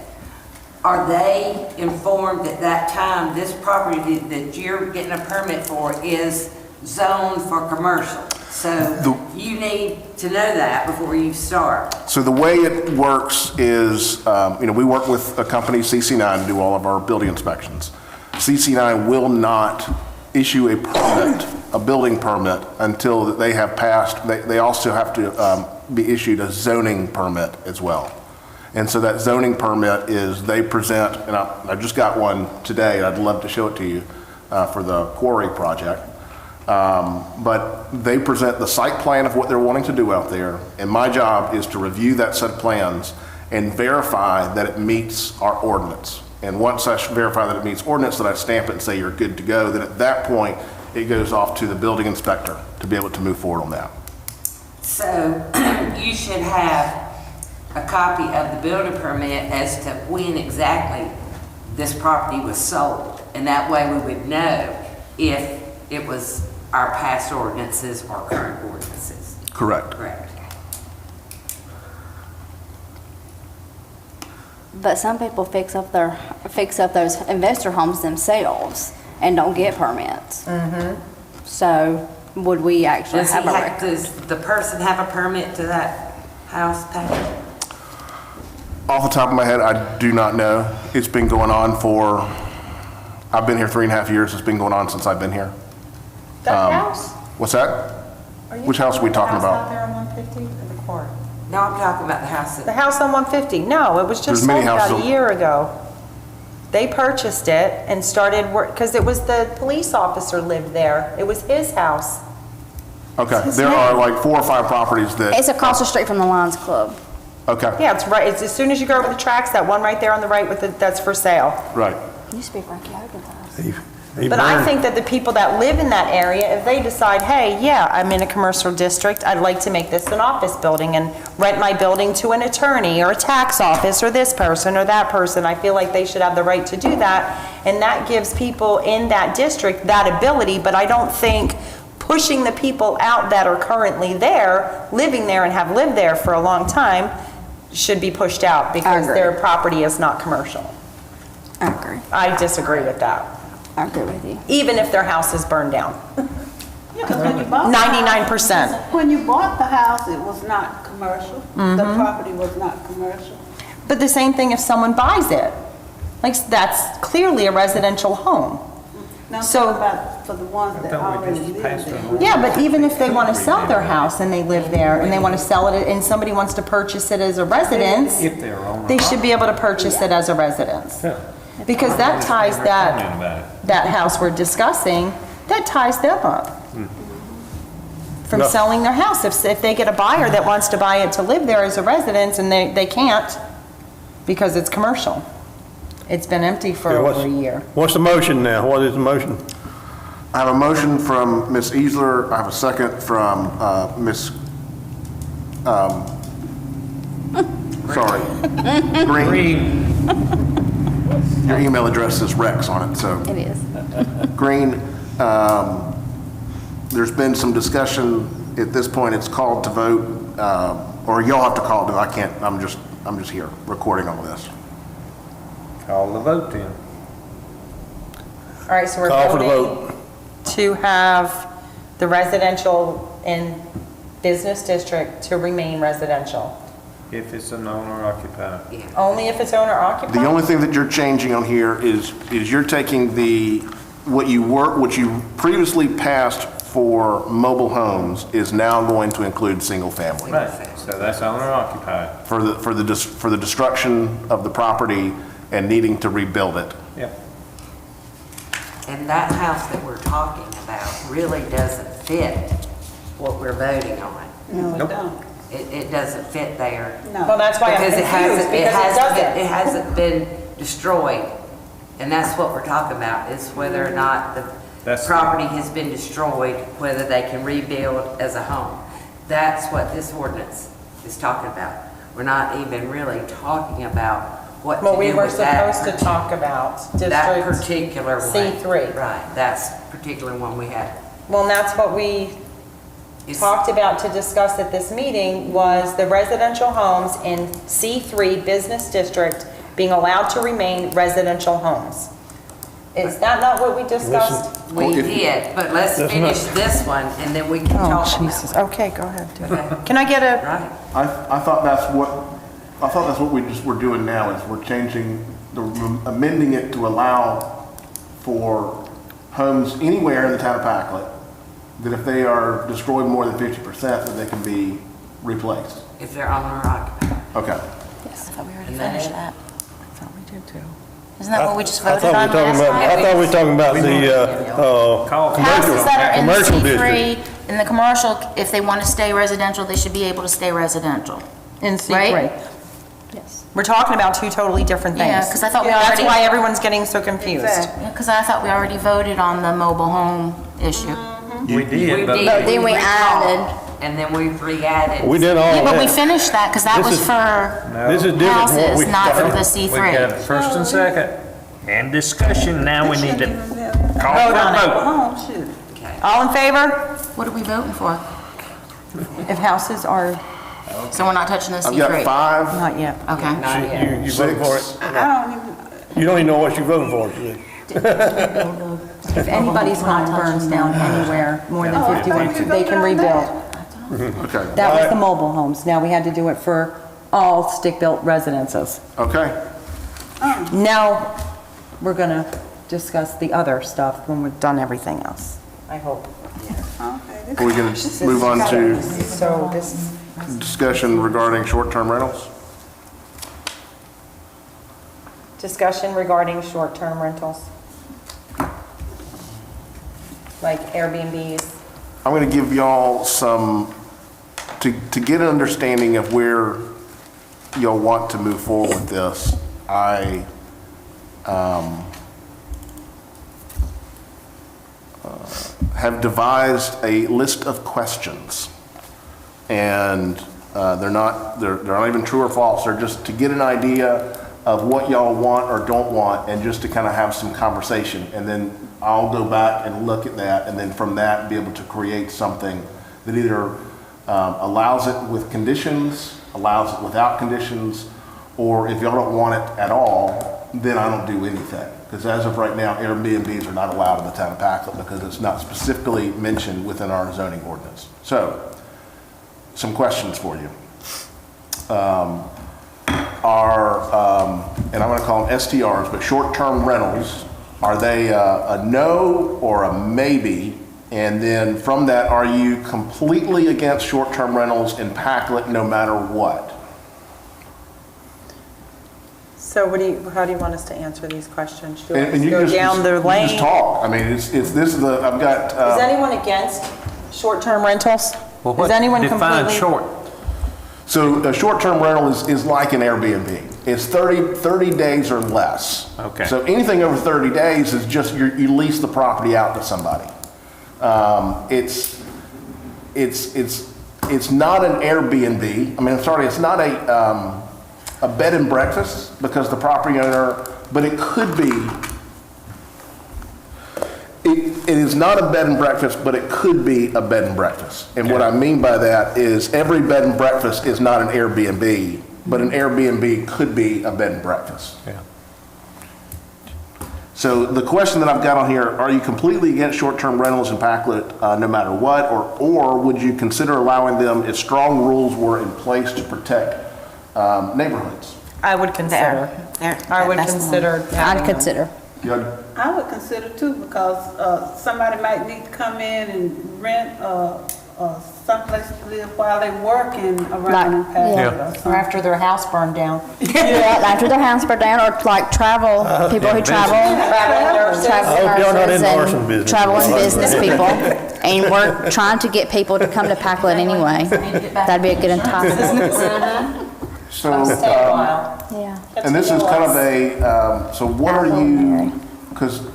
are they informed at that time, this property that you're getting a permit for is zoned for commercial. So you need to know that before you start. So the way it works is, we work with a company, CC9, to do all of our building inspections. CC9 will not issue a permit, a building permit, until they have passed, they also have to be issued a zoning permit as well. And so that zoning permit is, they present, and I just got one today, and I'd love to show it to you for the quarry project. But they present the site plan of what they're wanting to do out there, and my job is to review that set of plans and verify that it meets our ordinance. And once I verify that it meets ordinance, then I stamp it and say you're good to go. Then at that point, it goes off to the building inspector to be able to move forward on that. So you should have a copy of the building permit as to when exactly this property was sold. And that way we would know if it was our past ordinances or current ordinances. Correct. Correct. But some people fix up those investor homes themselves and don't get permits. So would we actually have a record? Does the person have a permit to that house, Patrick? Off the top of my head, I do not know. It's been going on I've been here 3.5 years. It's been going on since I've been here. That house? What's that? Are you Which house are we talking the house about? out there on 150 or the court? No, I'm talking about the house The that, house on 150, no, it was just There's many sold about houses a year ago. They purchased it and started work, because it was the police officer lived there. It was his house. Okay, his there name. are like 4 or 5 properties that, It's across the street from the Lions Club. okay, Yeah, it's right, it's as soon as you go over the tracks, that one right there on the right that's for sale. right. It used to be Frankie Hogan's house. But I think that the people that live in that area, if they decide, hey, yeah, I'm in a commercial district, I'd like to make this an office building and rent my building to an attorney or a tax office or this person or that person, I feel like they should have the right to do that. And that gives people in that district that ability, but I don't think pushing the people out that are currently there, living there and have lived there for a long time, should be pushed out because agree. their property is not commercial. I agree. I disagree with that, I agree with you. even if their house is burned down. Yeah, 'cause when you bought. 99%. When you bought the house, it was not commercial. The property was not commercial. But the same thing if someone buys it. Like, that's clearly a residential home. Now, I'm So- talking about for the ones that thought we already just live passed there. an Yeah, but even if they want to sell their house and they live there and they want to sell it and somebody wants to purchase it as a residence, If they're owner. they should be able to purchase it as a residence. Yeah. Because that ties Comment that, about it. that house we're discussing, that ties them up from No. selling their house. If they get a buyer that wants to buy it to live there as a residence and they can't because it's commercial. It's been empty for Okay, over a year. What's the motion now? What is the motion? I have a motion from Ms. Easler, I have a second from Ms., sorry, Green. Green. Your email address is Rex on it, so. It is. Green, there's been some discussion, at this point, it's called to vote, or y'all have to call it, I can't, I'm just here, recording all of this. Call the vote then. All right, so we're Call for the voting to have the residential and business district to remain residential. If it's an owner occupied. Only if it's owner occupied? The only thing that you're changing on here is you're taking what you previously passed for mobile homes is now going to include single family. Right, so that's owner occupied. For the destruction of the property and needing to rebuild it. Yep. and that house that we're talking about really doesn't fit what we're voting on. No, it Nope. don't. It doesn't fit there. Well, No. that's why I'm Because confused, because it doesn't. It hasn't been destroyed, and that's what we're talking about, is whether or not the That's- property has been destroyed, whether they can rebuild as a home. That's what this ordinance is talking about. We're not even really talking about what to Well, do we were with that. supposed to talk about That District particular one. C3. Right, that's particular one we had. Well, and that's what we It's- talked about to discuss at this meeting, was the residential homes in C3 Business District being allowed to remain residential homes. Is that not what we discussed? We did, but let's finish this one and then we can Oh, talk about Jesus. it. Okay, go ahead. do it. Can I get a, Right? I thought that's what we just, we're doing now, is we're changing, amending it to allow for homes anywhere in the town of Packlet, that if they are destroyed more than 50%, that they can be replaced. If they're owner occupied. Okay. Yes, I thought we already And that finished it? that. I thought we did too. Isn't that what we just I voted thought on we were talking last about, night? I thought we were talking about the, Call. Houses that are in the commercial district. C3, in the commercial, if they want to stay residential, they should be able to stay residential. In C3. Right? Yes. We're talking about two totally different things. Yeah, 'cause I thought we That's already- why everyone's getting so confused. Exactly. Because I thought we already voted on the mobile home issue. We did, but But then we recalled, added- And then we re-added. we did all Yeah, but we that. finished that because that This was is- for This is different from what we houses, not for started. the we C3. got first and second, and discussion, now we need to call Vote for on a it. vote. Oh, shoot. All in favor? What are we voting for? If houses are, So we're not touching the I've got C3? 5, not yet. Okay. You voted for it. 6. I don't even, You don't even know what you're voting for. Julie. If anybody's home burns down anywhere more than 51, they can rebuild. Okay. That was the mobile homes. Now we had to do it for all stick-built residences. Okay. Now, we're gonna discuss the other stuff when we've done everything else. I hope. okay. Are we going to move on to So this, discussion regarding short-term rentals? discussion regarding short-term rentals. Like Airbnbs. I'm going to give y'all some, to get an understanding of where y'all want to move forward with this, I have devised a list of questions. And they're not even true or false, they're just to get an idea of what y'all want or don't want, and just to kind of have some conversation. And then I'll go back and look at that, and then from that, be able to create something that either allows it with conditions, allows it without conditions, or if y'all don't want it at all, then I don't do anything. Because as of right now, Airbnbs are not allowed in the town of Packlet because it's not specifically mentioned within our zoning ordinance. So, some questions for you. And I'm going to call them STRs, but short-term rentals, are they a no or a maybe? And then from that, are you completely against short-term rentals in Packlet no matter what? So how do you want us to answer these questions? Do you want us And to you go just- down the you lane? just talk. I mean, this is the, I've got, Is anyone against short-term rentals? Well, Is what anyone defines completely? short? so a short-term rental is like an Airbnb. It's 30 days or less. Okay. So anything over 30 days is just, you lease the property out to somebody. It's not an Airbnb. I mean, sorry, it's not a bed and breakfast because the property owner, but it could be. It is not a bed and breakfast, but it could be a bed and breakfast. And what I mean by that is every bed and breakfast is not an Airbnb, but an Airbnb could be a bed and breakfast. Yeah. So the question that I've got on here, are you completely against short-term rentals in Packlet no matter what? Or would you consider allowing them if strong rules were in place to protect neighborhoods? I would consider. I would That's the one. consider. I'd having them. consider. I would consider too, because somebody might need to come in and rent someplace to live while they working around in Like, Packard yeah. or Or something. after their house burned down. Yeah, after their house burned down, or like travel, people who travel. I hope y'all not in the arson business. Travel and business people. And we're trying to get people to come to Packlet anyway. That'd be a good enticement. So, Stay a while. Yeah. and this is kind of a, so what are you, because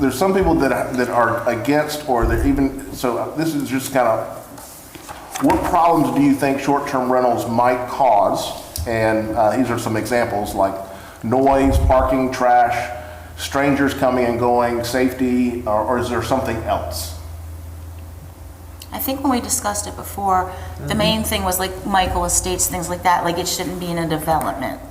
there's some people that are against, or they're even, so this is just kind of, what problems do you think short-term rentals might cause? And these are some examples, like noise, parking, trash, strangers coming and going, safety, or is there something else? I think when we discussed it before, the main thing was like Michael Estates, things like that, like it shouldn't be in a development.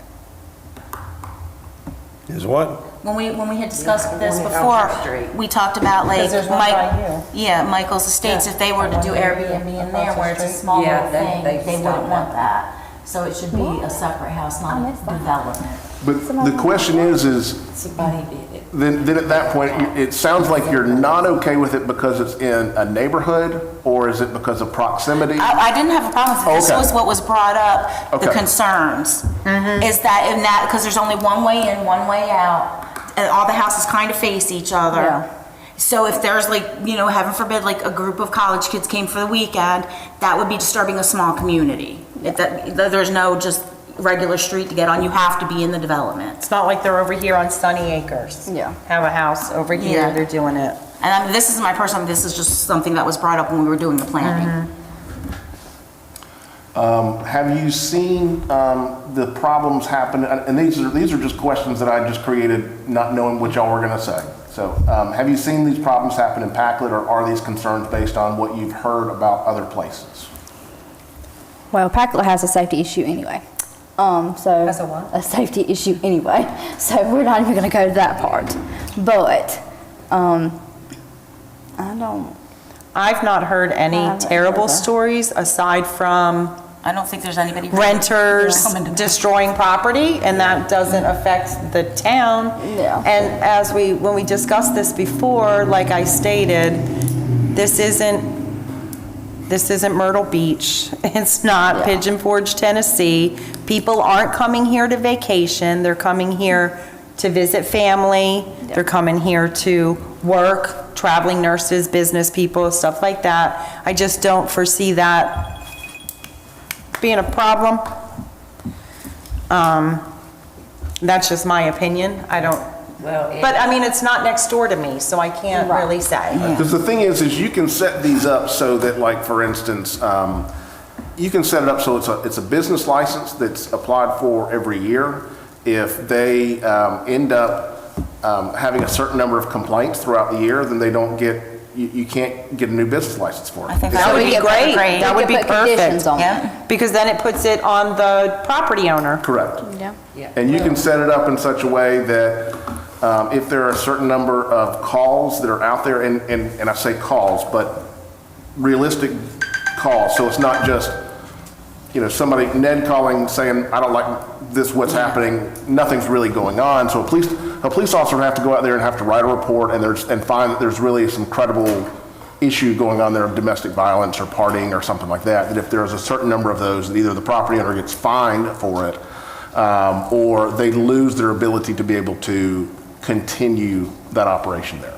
Is what? when we had discussed this one on Elm before, Street. we talked about like. Because there's one by you. Yeah, Michael's Estates, if they were to do Airbnb in there where it's a small Yeah, little thing, they they stop wouldn't want that. So it should be a separate house, not a development. But the question is Somebody did it. then at that point, it sounds like you're not okay with it because it's in a neighborhood, or is it because of proximity? I didn't have a problem with it. This Okay. was what was brought up, the Okay. concerns. Is that in that, because there's only one way in, one way out, and all the houses kind of face each other. Yeah. So if there's like, heaven forbid, like a group of college kids came for the weekend, that would be disturbing a small community. There's no just regular street to get on, you have to be in the development. It's not like they're over here on Sunny Acres. Yeah. Have a house over here, Yeah. they're doing it. And I mean, this is my personal, this is just something that was brought up when we were doing the planning. Have you seen the problems happen, and these are just questions that I just created, not knowing what y'all were gonna say. So, have you seen these problems happen in Packlet, or are these concerns based on what you've heard about other places? Well, Packlet has a safety issue anyway. So. Has a what? A safety issue anyway. So we're not even gonna go to that part. But, I don't, I've not heard I any haven't terrible heard that. stories aside from I don't think there's anybody. renters Coming to- destroying property, and that doesn't affect the town. Yeah. And when we discussed this before, like I stated, this isn't Myrtle Beach. It's not Yeah. Pigeon Forge, Tennessee. People aren't coming here to vacation. They're coming here to visit family. They're coming here to work, traveling nurses, business people, stuff like that. I just don't foresee that being a problem. That's just my opinion. I don't, Well, but I mean, it's not next door to me, so I can't Right. really say. Because the thing is you can set these up so that, like, for instance, you can set it up so it's a business license that's applied for every year. If they end up having a certain number of complaints throughout the year, then they don't get, you can't get a new business license for it. I think That would be great. That would be We could put conditions perfect. on it. Yeah. Because then it puts it on the property owner. Correct. Yeah. And you can set it up in such a way that if there are a certain number of calls that are out there, and I say calls, but realistic calls, so it's not just, somebody, Ned calling saying, I don't like this, what's happening, nothing's really going on, so a police officer would have to go out there and have to write a report and find that there's really some credible issue going on there of domestic violence or partying or something like that, that if there's a certain number of those, that either the property owner gets fined for it, or they lose their ability to be able to continue that operation there.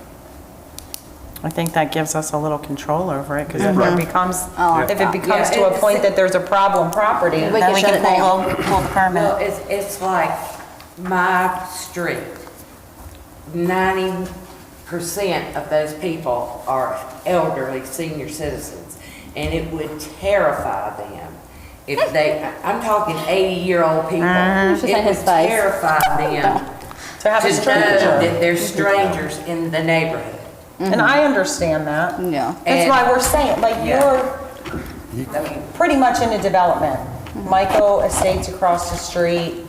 I think that gives us a little control over it, because if Mm-hmm. it becomes, Oh, if it becomes Yeah, to a it's- point that there's a problem property, We Then can we shut can it down. pull the permit. Well, it's like my street. 90% of those people are elderly senior citizens, and it would terrify them if I'm talking 80-year-old people. Should say It his would face. terrify them to have to a know stranger. that there's strangers in the neighborhood. And I understand that. Yeah. That's And- why we're saying, like, Yeah. you're pretty much in a development. Michael Estates across the street,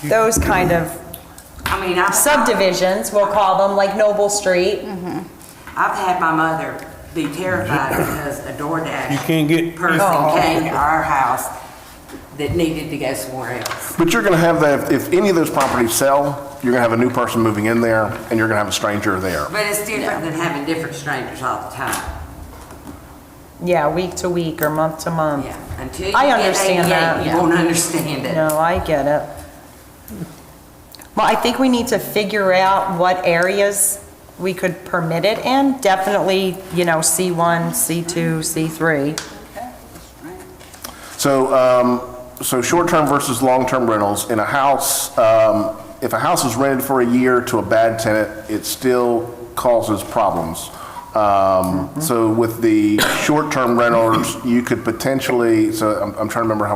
those kind of I mean, I've subdivisions, we'll call them, like Noble Street. I've had my mother be terrified because a You DoorDash can't get, person came to our house that needed to go somewhere else. But you're gonna have that, if any of those properties sell, you're gonna have a new person moving in there, and you're gonna have a stranger there. But it's different than having different strangers all the time. Yeah, week to week or month to month. Yeah, until you I get understand 88, that. you won't understand it. No, I get it. Well, I think we need to figure out what areas we could permit it in. Definitely, C1, C2, C3. So short-term versus long-term rentals, in a house, if a house is rented for a year to a bad tenant, it still causes problems. So with the short-term rentals, you could potentially, I'm trying to remember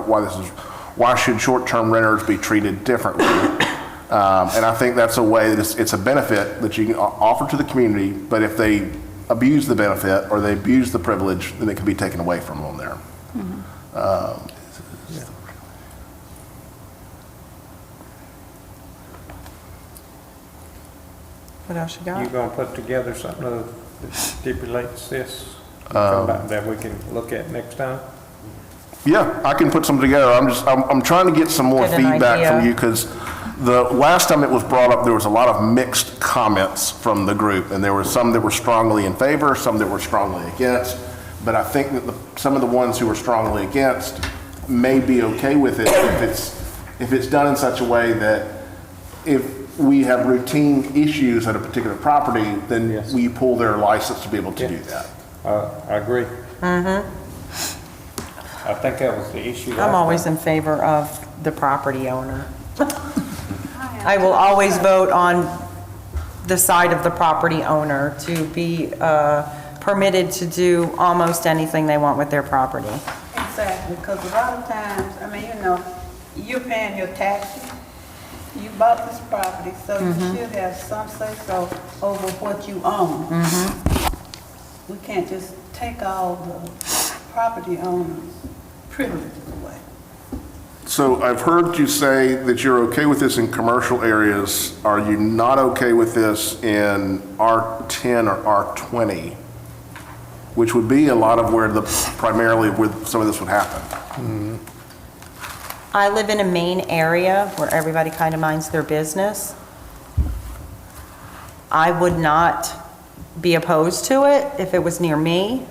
why should short-term renters be treated differently? And I think that's a way that it's a benefit that you can offer to the community, but if they abuse the benefit or they abuse the privilege, then it can be taken away from them there. What else you You got? gonna put together something that stipulates this? Come back that we can look at next time? Yeah, I can put something together. I'm trying to get some more Get an feedback from idea. you, because the last time it was brought up, there was a lot of mixed comments from the group, and there were some that were strongly in favor, some that were strongly against. But I think that some of the ones who were strongly against may be okay with it if it's done in such a way that if we have routine issues at a particular property, then Yes. we pull their license to be able to do that. I agree. I think that was the issue. I'm always in favor of the property owner. I will always vote on the side of the property owner to be permitted to do almost anything they want with their property. Exactly, because a lot of times, I mean, you know, you're paying your taxes, you bought this property, so you should have some say-so over what you own. We can't just take all the property owners' privileges away. So I've heard you say that you're okay with this in commercial areas. Are you not okay with this in R10 or R20? Which would be a lot of primarily where some of this would happen. I live in a main area where everybody kind of minds their business. I would not be opposed to it if it was near me.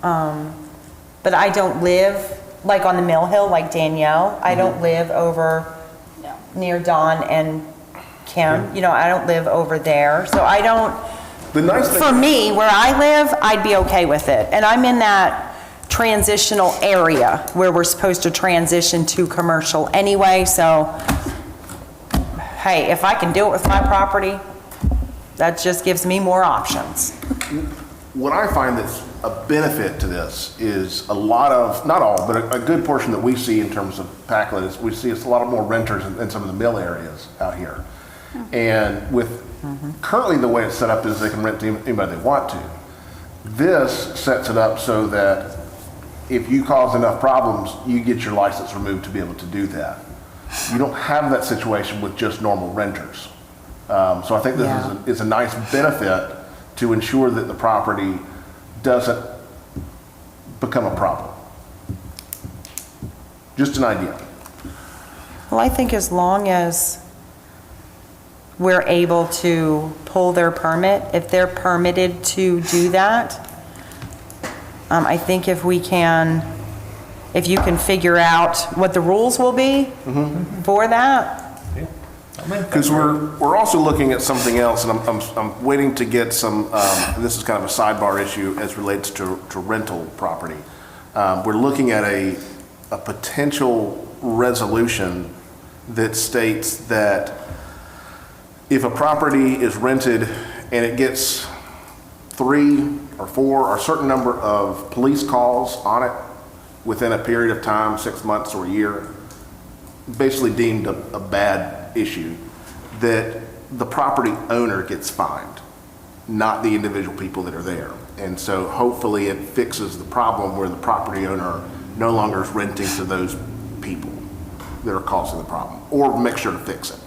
But I don't live, like on the Mill Hill, like Danielle. I don't live over No. near Dawn and Kim. You know, I don't live over there. So I don't, The nice thing. for me, where I live, I'd be okay with it. And I'm in that transitional area where we're supposed to transition to commercial anyway, so, hey, if I can do it with my property, that just gives me more options. What I find that's a benefit to this is a lot of, not all, but a good portion that we see in terms of Packlet is we see it's a lot more renters in some of the mill areas out here. And with currently the way it's set up is they can rent to anybody they want to. This sets it up so that if you cause enough problems, you get your license removed to be able to do that. You don't have that situation with just normal renters. So I think this is a nice benefit to ensure that the property doesn't become a problem. Just an idea. Well, I think as long as we're able to pull their permit, if they're permitted to do that, I think if you can figure out what the rules will be for that. Because we're also looking at something else, and I'm waiting to get some, and this is kind of a sidebar issue as relates to rental property. We're looking at a potential resolution that states that if a property is rented and it gets 3 or 4 or a certain number of police calls on it within a period of time, 6 months or a year, basically deemed a bad issue, that the property owner gets fined, not the individual people that are there. And so hopefully it fixes the problem where the property owner no longer is renting to those people that are causing the problem, or make sure to fix it.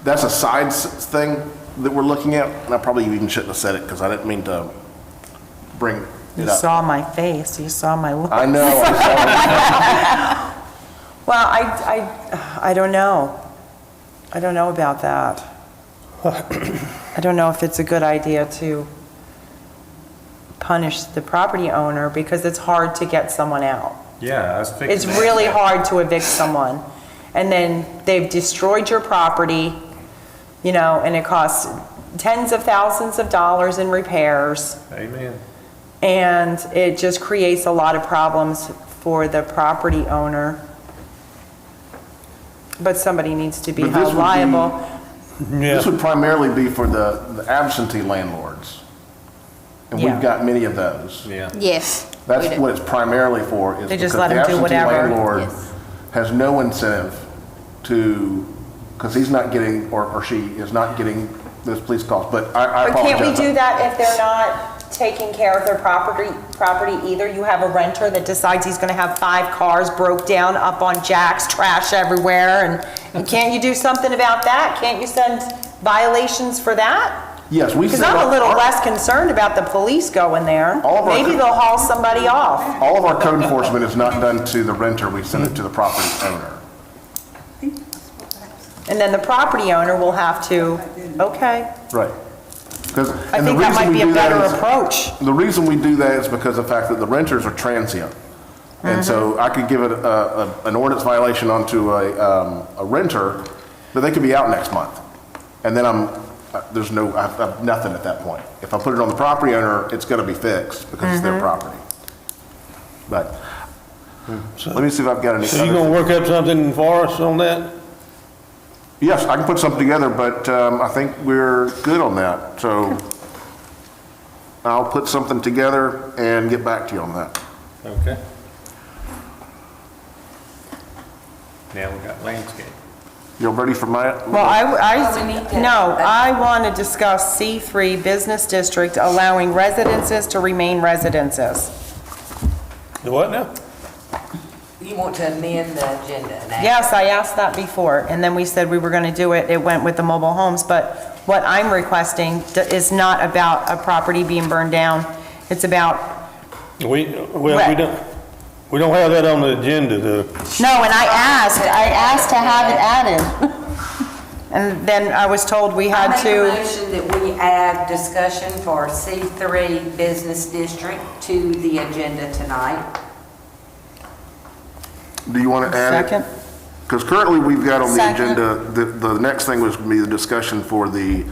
That's a side thing that we're looking at, and I probably even shouldn't have said it because I didn't mean to bring You it up. saw my face, you saw my look. I know. Well, I don't know. I don't know about that. I don't know if it's a good idea to punish the property owner because it's hard to get someone out. Yeah, I was thinking. It's really hard to evict someone. And then they've destroyed your property, you know, and it costs tens of thousands of dollars in repairs. Amen. And it just creates a lot of problems for the property owner. But somebody needs to be But this held would be- liable. This would primarily be for the absentee landlords. And Yeah. we've got many of those. Yeah. Yes. That's we do. what it's primarily for, is They because just let the 'em do absentee whatever. landlord Yes. has no incentive to, because he's not getting, or she is not getting those police calls. But I But can't we apologize. do that if they're not taking care of their property either. You have a renter that decides he's gonna have 5 cars broke down up on jacks, trash everywhere, and can't you do something about that? Can't you send violations for that? Yes, we Because send I'm a little our- less concerned about the police going there. All of our- Maybe they'll haul somebody off. All of our code enforcement is not done to the renter, we send it to the property owner. And then the property owner will have to, okay. Right. I think that might be a better approach. The reason we do that is because of the fact that the renters are transient. And so I could give it an ordinance violation onto a renter, but they could be out next month. And then I have nothing at that point. If I put it on the property owner, it's gonna be fixed because it's their property. But, let me see if I've got any So you gonna other. work up something for us on that? Yes, I can put something together, but I think we're good on that. So I'll put something together and get back to you on that. Okay. Now we got landscape. You ready for my? Well, we need to- I want to discuss C3 Business District allowing residences to remain residences. The what now? You want to amend the agenda now? Yes, I asked that before, and then we said we were going to do it, it went with the mobile homes, but what I'm requesting is not about a property being burned down, it's about, We Right. don't have that on the agenda, no, and I asked to have it added. And then I was told we I had make a to, motion that we add discussion for C3 Business District to the agenda tonight. Do you want to add it? second, Because currently we've got on the Second. agenda, the next thing was going to be the discussion for the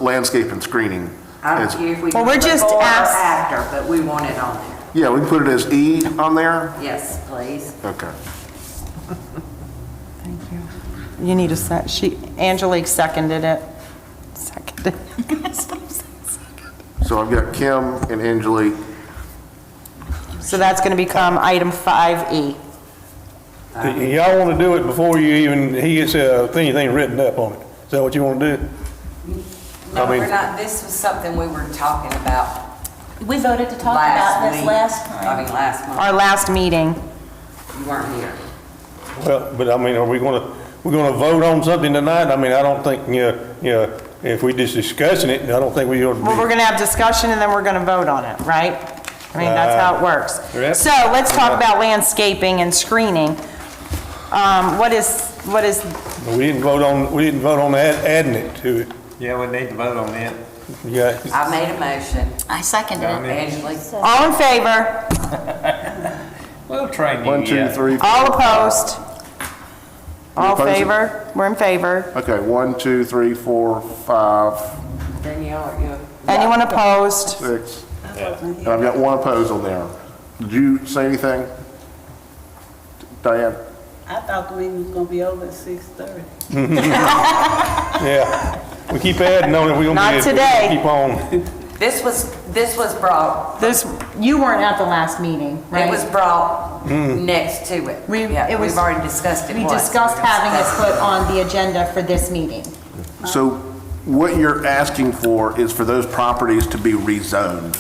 landscape and screening. I don't It's- care if we do Well, we're it just before or ask- after, but we want it on there. Yeah, we can put it as E on there? Yes, please. Okay. you need a sec, Angelique seconded it. Seconded. So I've got Kim and Angelique. So that's going to become item 5E. Y'all wanna do it before he gets anything written up on it? Is that what you wanna do? No, I mean- we're not, this was something we were talking about We voted to talk last about this week. last I time. mean, last month. Our last meeting. You weren't here. Well, but I mean, we're gonna vote on something tonight? I mean, I don't think, if we just discussing it, I don't think we ought to be. Well, we're going to have discussion and then we're going to vote on it, right? I mean, that's how it works. Yep. So let's talk about landscaping and screening. What is, We didn't vote on adding it to it. Yeah, we need to vote on that. Yeah, I made a motion. I seconded it. Angela, all in favor? We'll train you. 1, 2, yeah. 3. All opposed? All opposed? favor? We're in favor. Okay, 1, 2, 3, 4, 5, Danielle, you, Anyone opposed? 6. And I've got 1 opposed on there. Did you say anything? Diane? I thought the meeting was gonna be over at 6:30. yeah. We keep adding on it, we're gonna Not be, today. keep on. this was brought, You weren't at the last meeting, right? it was brought next to it. Yeah, it was- we've already discussed it We once. discussed having it put on the agenda for this meeting. So what you're asking for is for those properties to be rezoned?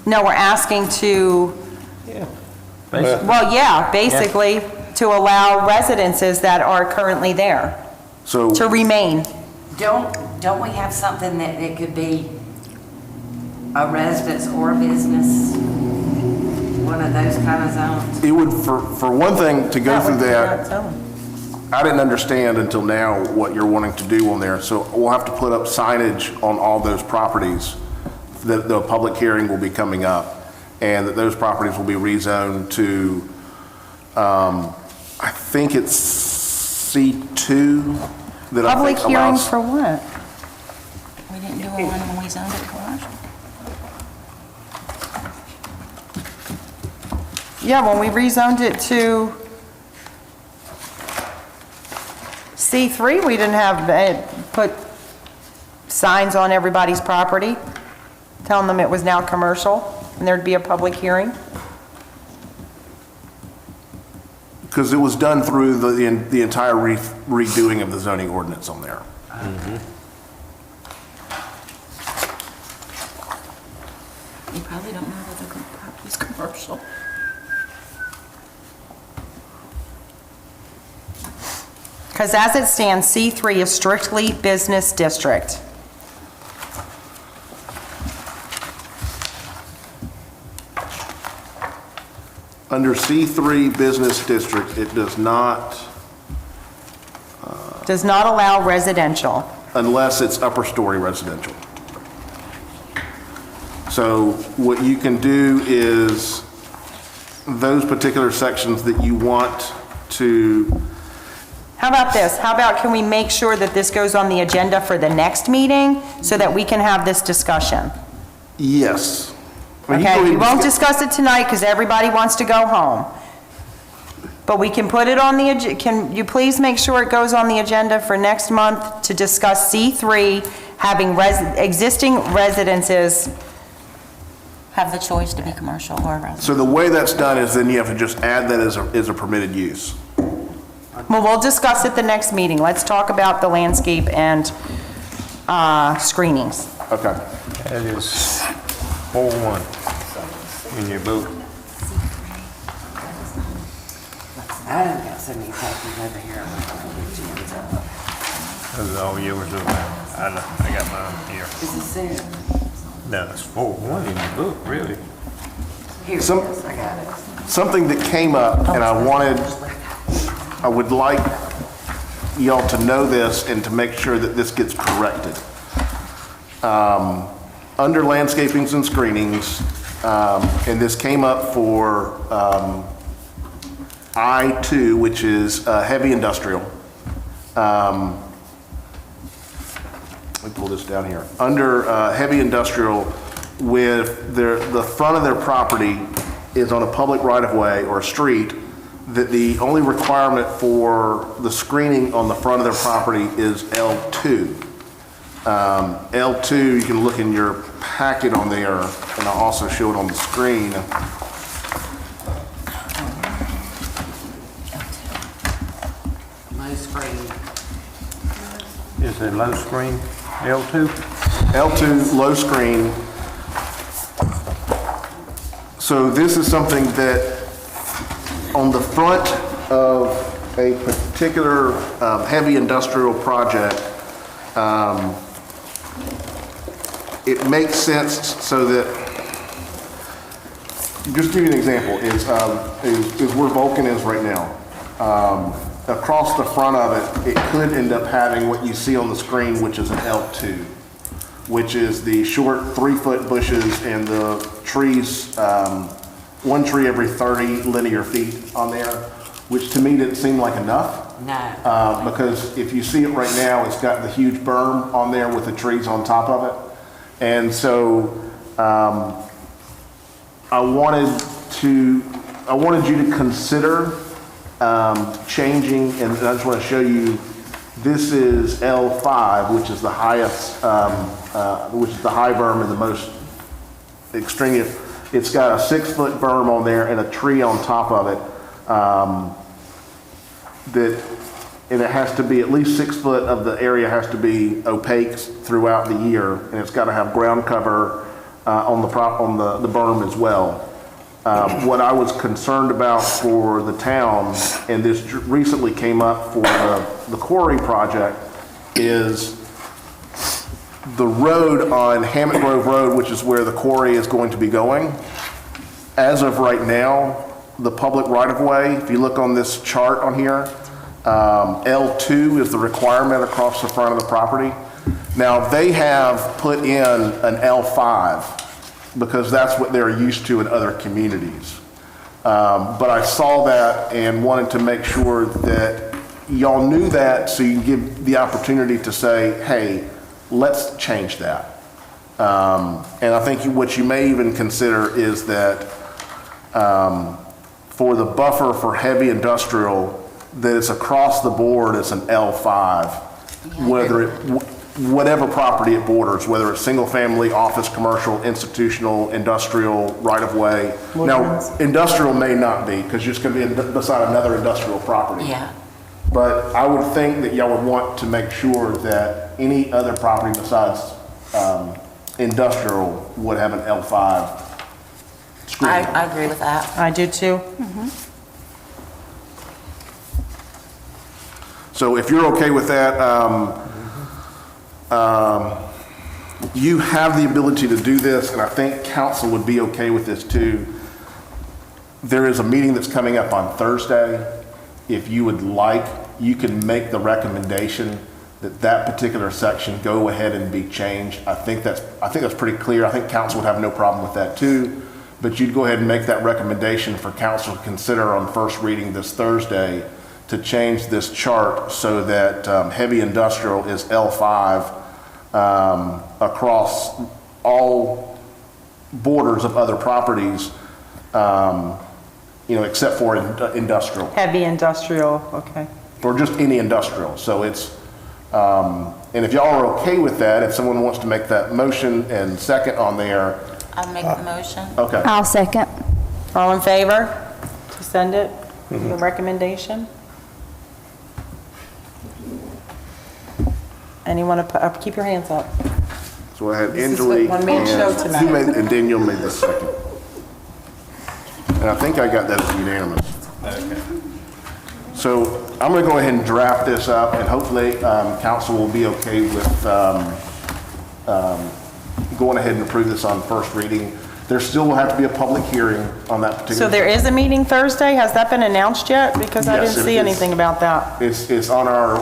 No, we're asking to, Basically, well, yeah, basically, to allow residences that are currently there So, to remain. Don't we have something that it could be a residence or a business? One of those kind of zones? it would, for one thing, to go through that, I didn't understand until now what you're wanting to do on there. So we'll have to put up signage on all those properties, that the public hearing will be coming up, and that those properties will be rezoned to, I think it's C2 that I Public think hearing allows. for what? We didn't do one when we zoned it commercial. Yeah, when we rezoned it to C3, we didn't have, put signs on everybody's property, telling them it was now commercial, and there'd be a public hearing. Because it was done through the entire redoing of the zoning ordinance on there. Because as it stands, C3 is strictly business district. Under C3 Business District, it does not, Does not allow residential. unless it's upper story residential. So what you can do is, those particular sections that you want to, How about this? How about, can we make sure that this goes on the agenda for the next meeting so that we can have this discussion? yes. I mean, you Okay, go we ahead and won't skip- discuss it tonight because everybody wants to go home. But we can put it on the, can you please make sure it goes on the agenda for next month to discuss C3, having existing residences. Have the choice to be commercial or residential. So the way that's done is then you have to just add that as a permitted use. Well, we'll discuss it the next meeting. Let's talk about the landscape and screenings. Okay. That is 4-1 in your book. I done got so many copies over here. Those are all yours over there. I got mine here. Is this it? No, it's 4-1 in your book, really. Here it Some- is, I got it. Something that came up, and I would like y'all to know this and to make sure that this gets corrected. Under landscapings and screenings, and this came up for I-2, which is heavy industrial. Let me pull this down here. Under heavy industrial, with the front of their property is on a public right-of-way or a street, that the only requirement for the screening on the front of their property is L2. L2, you can look in your packet on there, and I'll also show it on the screen. Low screen. Is it low screen L2? L2, low screen. So this is something that on the front of a particular heavy industrial project, it makes sense so that, just to give you an example, is where Vulcan is right now. Across the front of it, it could end up having what you see on the screen, which is an L2, which is the short 3-foot bushes and the trees, one tree every 30 linear feet on there, which to me didn't seem like enough. No. Because if you see it right now, it's got the huge berm on there with the trees on top of it. And so I wanted you to consider changing, and I just want to show you, this is L5, which is the highest, which is the high berm and the most extreme. It's got a 6-foot berm on there and a tree on top of it. And it has to be, at least 6 foot of the area has to be opaque throughout the year, and it's got to have ground cover on the berm as well. What I was concerned about for the town, and this recently came up for the quarry project, is the road on Hammett Grove Road, which is where the quarry is going to be going. As of right now, the public right-of-way, if you look on this chart on here, L2 is the requirement across the front of the property. Now, they have put in an L5 because that's what they're used to in other communities. But I saw that and wanted to make sure that y'all knew that, so you can give the opportunity to say, hey, let's change that. And I think what you may even consider is that for the buffer for heavy industrial, that it's across the board, it's an L5, whatever property it borders, whether it's single family, office, commercial, institutional, industrial, right of way. Now, industrial may not be, because you're just going to be beside another industrial property. Yeah. But I would think that y'all would want to make sure that any other property besides industrial would have an L5 screening. I agree with that. I do too. So if you're okay with that, you have the ability to do this, and I think council would be okay with this too. There is a meeting that's coming up on Thursday. If you would like, you can make the recommendation that that particular section go ahead and be changed. I think that's pretty clear. I think council would have no problem with that too. But you'd go ahead and make that recommendation for council to consider on first reading this Thursday to change this chart so that heavy industrial is L5 across all borders of other properties, except for industrial, Heavy industrial, okay. or just any industrial. So it's, and if y'all are okay with that, if someone wants to make that motion and second on there, I'll make the motion. okay. I'll second. All in favor to send it, the recommendation? Anyone, keep your hands up. So I had This is Angelique what one man show and, tonight. and Daniel made the second. And I think I got that as unanimous. So I'm going to go ahead and draft this up, and hopefully council will be okay with going ahead and approve this on first reading. There still will have to be a public hearing on that particular. So there is a meeting Thursday? Has that been announced yet? Because I Yes, didn't it see is. anything about that. It's on our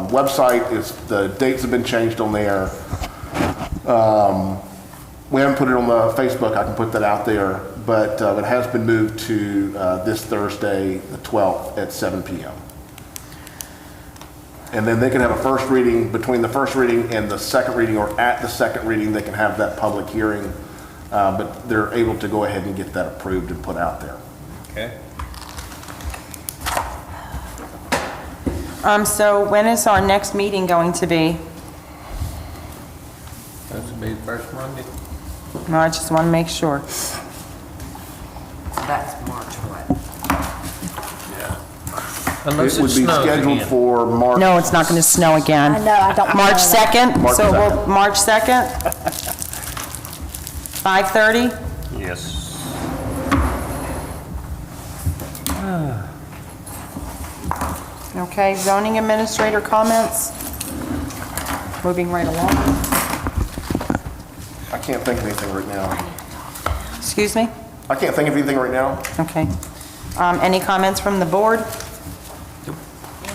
website. The dates have been changed on there. We haven't put it on the Facebook. I can put that out there, but it has been moved to this Thursday, the 12th at 7 p.m. And then they can have a first reading, between the first reading and the second reading, or at the second reading, they can have that public hearing. But they're able to go ahead and get that approved and put out there. Okay. So when is our next meeting going to be? That should be the first Monday. No, I just want to make sure. That's March what? Unless It would it be snows scheduled again. for March. No, it's not going to snow again. I know, I don't. March know that. 2nd? March So 2nd. March 2nd? 5:30? Yes. Okay, zoning administrator comments? Moving right along. I can't think of anything right now. Excuse me? I can't think of anything right now. Okay. Any comments from the board?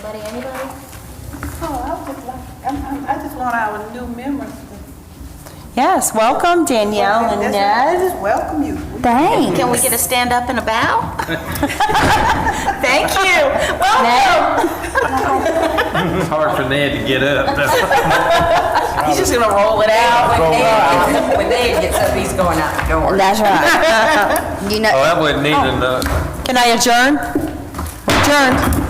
Anybody? Oh, I just want our new members to. Yes, welcome Danielle and I Ned. just welcome you. Thanks. Can we get a stand up and a bow? Thank you. Welcome. It's hard for Ned to get up. He's just going to roll it out. When Dave gets up, he's going out the door. That's right. You know. Oh, that wasn't neat enough. Can I adjourn? Adjourn.